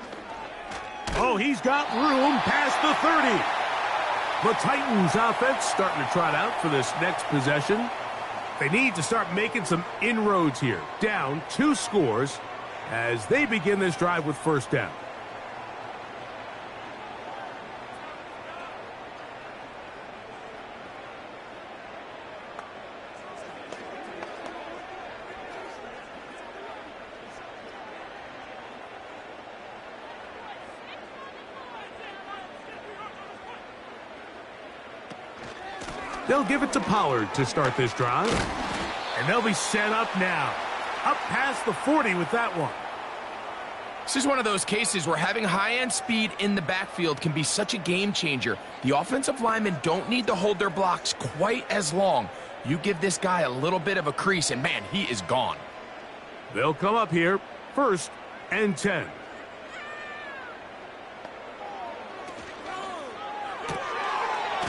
Oh, he's got room past the 30. The Titans offense starting to trot out for this next possession. They need to start making some inroads here. Down 2 scores as they begin this drive with first down. They'll give it to Pollard to start this drive. And they'll be set up now. Up past the 40 with that one. This is one of those cases where having high-end speed in the backfield can be such a game changer. The offensive linemen don't need to hold their blocks quite as long. You give this guy a little bit of a crease, and man, he is gone. They'll come up here, 1st and 10.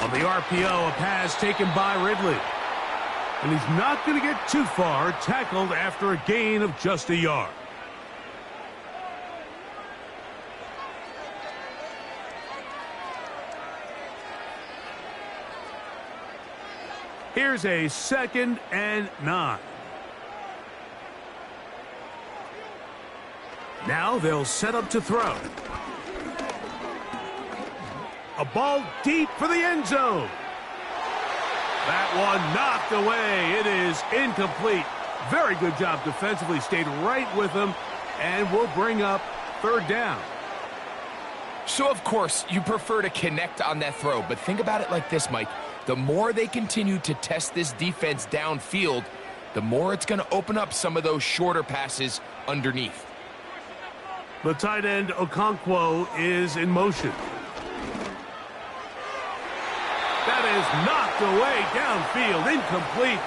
On the RPO, a pass taken by Ridley. And he's not going to get too far, tackled after a gain of just a yard. Here's a 2nd and 9. Now they'll set up to throw. A ball deep for the end zone. That one knocked away. It is incomplete. Very good job defensively. Stayed right with him and will bring up 3rd down. So, of course, you prefer to connect on that throw. But think about it like this, Mike. The more they continue to test this defense downfield, the more it's going to open up some of those shorter passes underneath. The tight end, Okonkwo, is in motion. That is knocked away downfield, incomplete.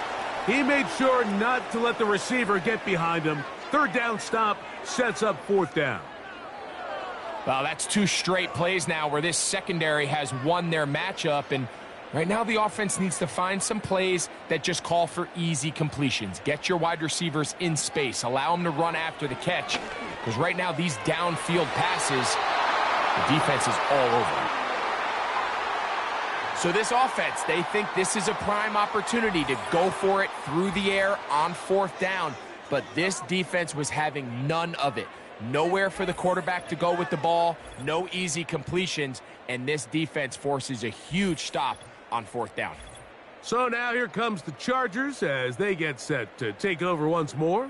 He made sure not to let the receiver get behind him. 3rd down stop sets up 4th down. Well, that's 2 straight plays now where this secondary has won their matchup, and right now the offense needs to find some plays that just call for easy completions. Get your wide receivers in space. Allow them to run after the catch, because right now these downfield passes, the defense is all over them. So this offense, they think this is a prime opportunity to go for it through the air on 4th down. But this defense was having none of it. Nowhere for the quarterback to go with the ball, no easy completions, and this defense forces a huge stop on 4th down. So now here comes the Chargers as they get set to take over once more.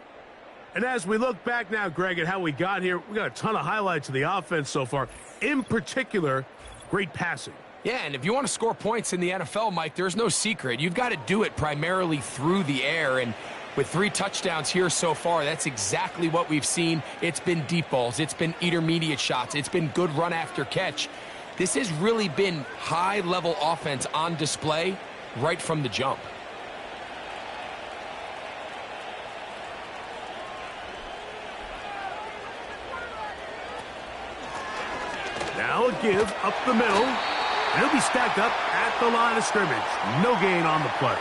And as we look back now, Greg, at how we got here, we got a ton of highlights of the offense so far. In particular, great passing. Yeah, and if you want to score points in the NFL, Mike, there's no secret. You've got to do it primarily through the air, and with 3 touchdowns here so far, that's exactly what we've seen. It's been deep balls. It's been intermediate shots. It's been good run after catch. This has really been high-level offense on display right from the jump. Now a give up the middle. And he'll be stacked up at the line of scrimmage. No gain on the play.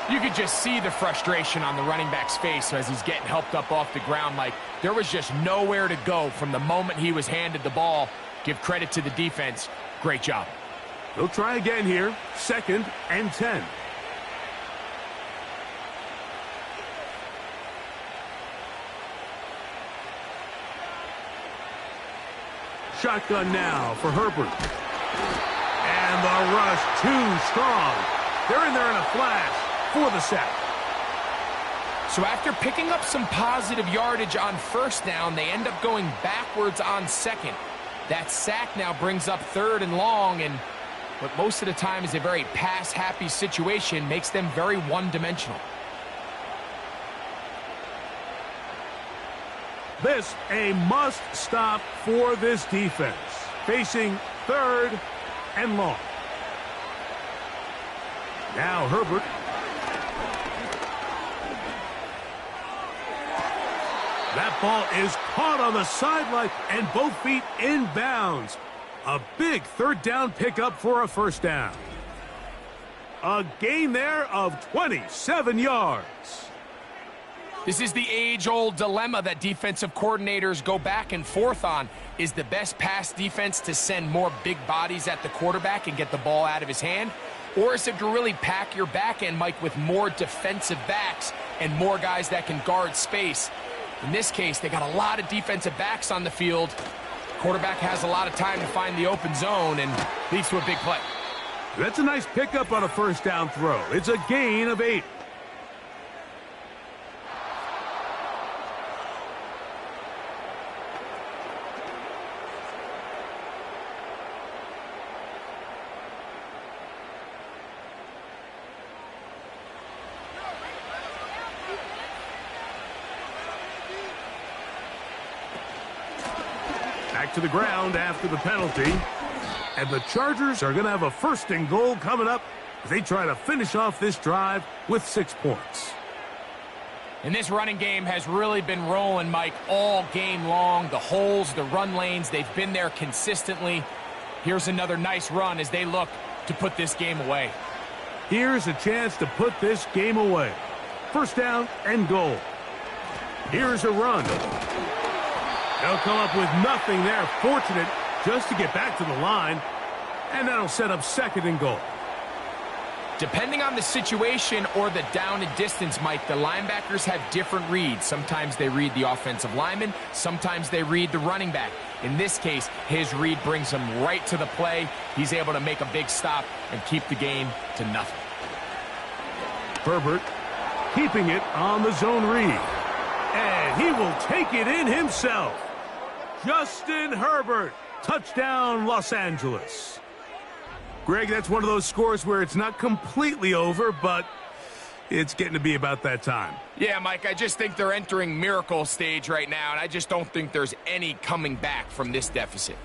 You could just see the frustration on the running back's face as he's getting helped up off the ground. Like, there was just nowhere to go from the moment he was handed the ball. Give credit to the defense. Great job. They'll try again here. 2nd and 10. Shotgun now for Herbert. And the rush too strong. They're in there in a flash for the sack. So after picking up some positive yardage on 1st down, they end up going backwards on 2nd. That sack now brings up 3rd and long, and what most of the time is a very pass-happy situation makes them very one-dimensional. This a must-stop for this defense. Facing 3rd and long. Now Herbert. That ball is caught on the sideline and both feet in bounds. A big 3rd down pickup for a 1st down. A gain there of 27 yards. This is the age-old dilemma that defensive coordinators go back and forth on. Is the best pass defense to send more big bodies at the quarterback and get the ball out of his hand? Or is it to really pack your back end, Mike, with more defensive backs and more guys that can guard space? In this case, they got a lot of defensive backs on the field. Quarterback has a lot of time to find the open zone and leads to a big play. That's a nice pickup on a 1st down throw. It's a gain of 8. Back to the ground after the penalty. And the Chargers are going to have a 1st and goal coming up as they try to finish off this drive with 6 points. And this running game has really been rolling, Mike, all game long. The holes, the run lanes, they've been there consistently. Here's another nice run as they look to put this game away. Here's a chance to put this game away. 1st down and goal. Here's a run. They'll come up with nothing there. Fortunate just to get back to the line. And that'll set up 2nd and goal. Depending on the situation or the down and distance, Mike, the linebackers have different reads. Sometimes they read the offensive lineman. Sometimes they read the running back. In this case, his read brings him right to the play. He's able to make a big stop and keep the game to nothing. Herbert keeping it on the zone read. And he will take it in himself. Justin Herbert. Touchdown, Los Angeles. Greg, that's one of those scores where it's not completely over, but it's getting to be about that time. Yeah, Mike, I just think they're entering miracle stage right now, and I just don't think there's any coming back from this deficit.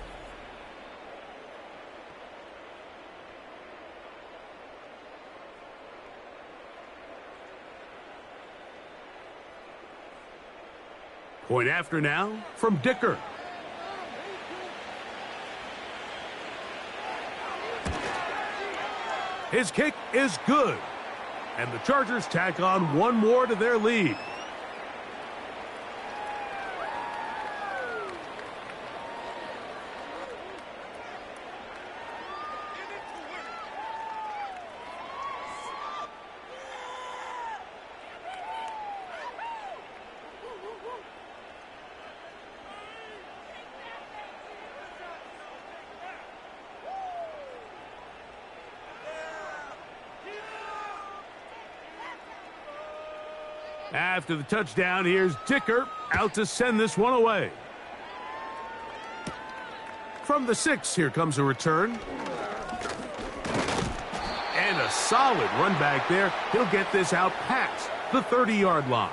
Point after now from Dicker. His kick is good. And the Chargers tack on one more to their lead. After the touchdown, here's Dicker out to send this one away. From the 6, here comes a return. And a solid run back there. He'll get this out past the 30-yard line.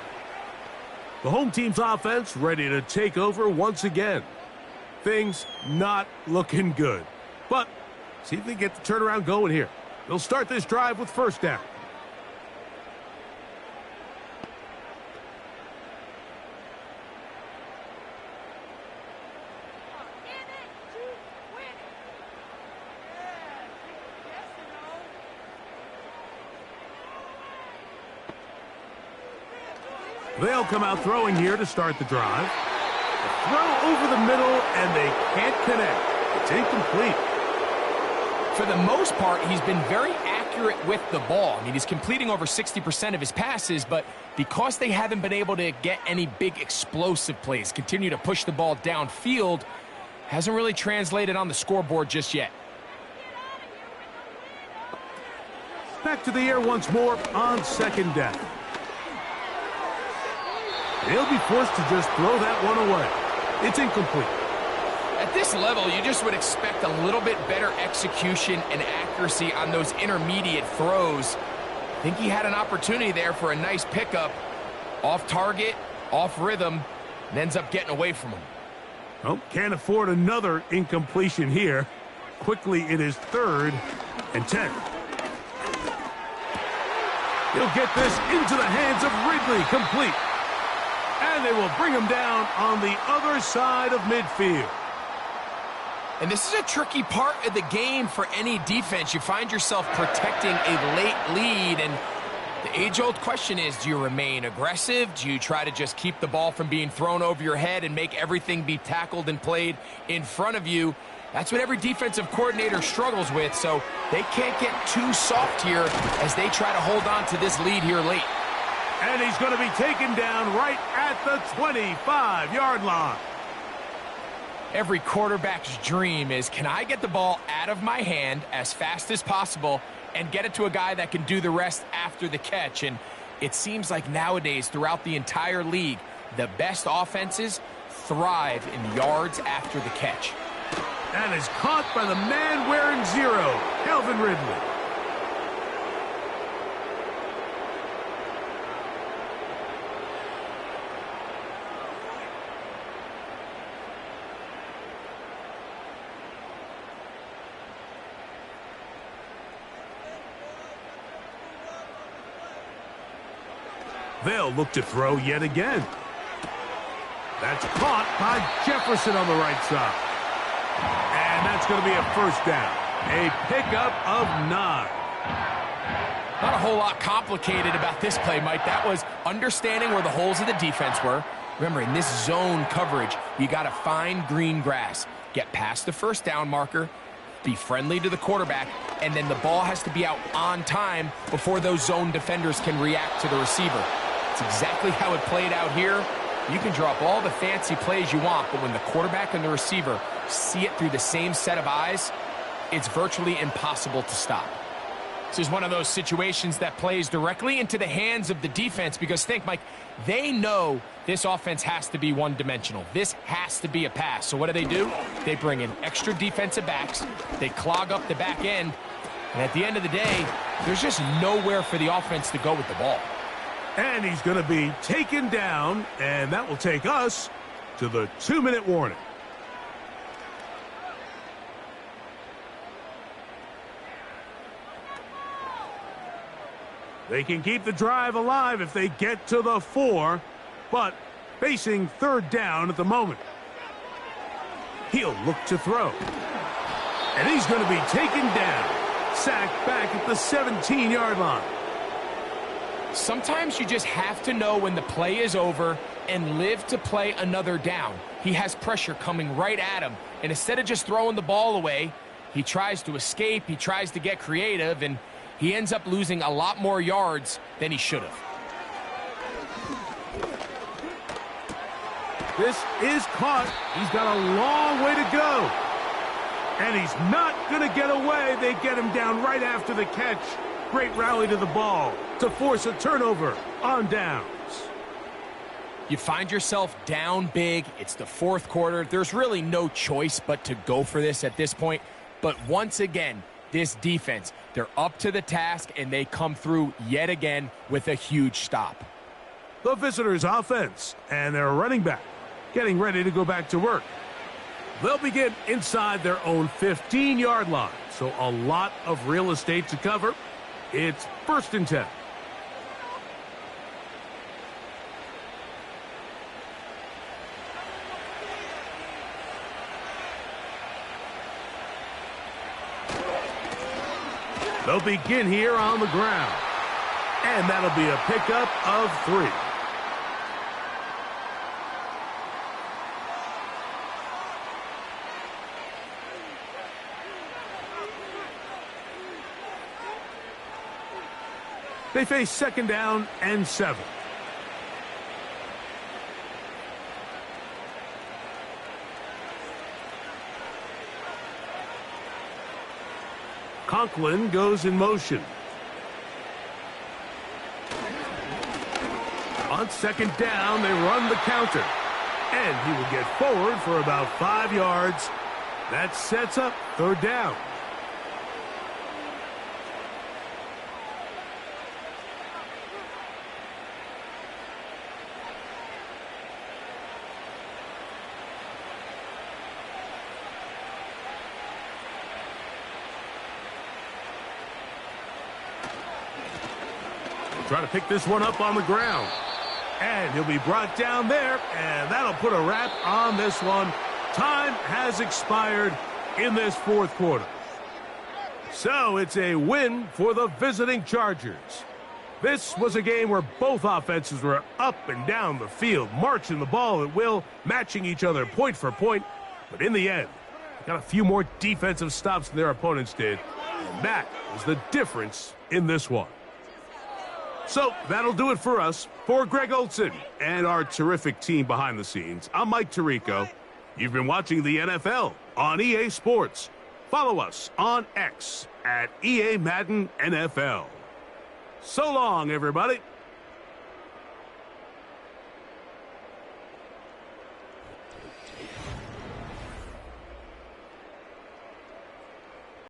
The home team's offense ready to take over once again. Things not looking good. But see if they get the turnaround going here. They'll start this drive with 1st down. They'll come out throwing here to start the drive. A throw over the middle, and they can't connect. It's incomplete. For the most part, he's been very accurate with the ball. I mean, he's completing over 60% of his passes, but because they haven't been able to get any big explosive plays, continue to push the ball downfield, hasn't really translated on the scoreboard just yet. Back to the air once more on second down. They'll be forced to just throw that one away. It's incomplete. At this level, you just would expect a little bit better execution and accuracy on those intermediate throws. I think he had an opportunity there for a nice pickup. Off target, off rhythm, and ends up getting away from him. Well, can't afford another incompletion here. Quickly, it is 3rd and 10. He'll get this into the hands of Ridley, complete. And they will bring him down on the other side of midfield. And this is a tricky part of the game for any defense. You find yourself protecting a late lead, and the age-old question is, do you remain aggressive? Do you try to just keep the ball from being thrown over your head and make everything be tackled and played in front of you? That's what every defensive coordinator struggles with, so they can't get too soft here as they try to hold on to this lead here late. And he's going to be taken down right at the 25-yard line. Every quarterback's dream is, can I get the ball out of my hand as fast as possible and get it to a guy that can do the rest after the catch? And it seems like nowadays, throughout the entire league, the best offenses thrive in yards after the catch. That is caught by the man wearing 0, Calvin Ridley. They'll look to throw yet again. That's caught by Jefferson on the right side. And that's going to be a first down. A pickup of 9. Not a whole lot complicated about this play, Mike. That was understanding where the holes of the defense were. Remember, in this zone coverage, you got to find green grass. Get past the first down marker, be friendly to the quarterback, and then the ball has to be out on time before those zone defenders can react to the receiver. It's exactly how it played out here. You can draw up all the fancy plays you want, but when the quarterback and the receiver see it through the same set of eyes, it's virtually impossible to stop. This is one of those situations that plays directly into the hands of the defense because think, Mike, they know this offense has to be one-dimensional. This has to be a pass. So what do? They bring in extra defensive backs. They clog up the back end. And at the end of the day, there's just nowhere for the offense to go with the ball. And he's going to be taken down, and that will take us to the 2-minute warning. They can keep the drive alive if they get to the 4, but facing 3rd down at the moment. He'll look to throw. And he's going to be taken down. Sacked back at the 17-yard line. Sometimes you just have to know when the play is over and live to play another down. He has pressure coming right at him, and instead of just throwing the ball away, he tries to escape, he tries to get creative, and he ends up losing a lot more yards than he should have. This is caught. He's got a long way to go. And he's not going to get away. They get him down right after the catch. Great rally to the ball to force a turnover on downs. You find yourself down big. It's the 4th quarter. There's really no choice but to go for this at this point. But once again, this defense, they're up to the task, and they come through yet again with a huge stop. The visitors' offense and their running back getting ready to go back to work. They'll begin inside their own 15-yard line, so a lot of real estate to cover. It's 1st and 10. They'll begin here on the ground. And that'll be a pickup of 3. They face 2nd down and 7. Conklin goes in motion. On 2nd down, they run the counter. And he will get forward for about 5 yards. That sets up 3rd down. Try to pick this one up on the ground. And he'll be brought down there, and that'll put a wrap on this one. Time has expired in this 4th quarter. So it's a win for the visiting Chargers. This was a game where both offenses were up and down the field, marching the ball at will, matching each other point for point. But in the end, they got a few more defensive stops than their opponents did. And that was the difference in this one. So that'll do it for us. For Greg Olson and our terrific team behind the scenes, I'm Mike Tirico. You've been watching the NFL on EA Sports. Follow us on X at EA Madden NFL. So long, everybody.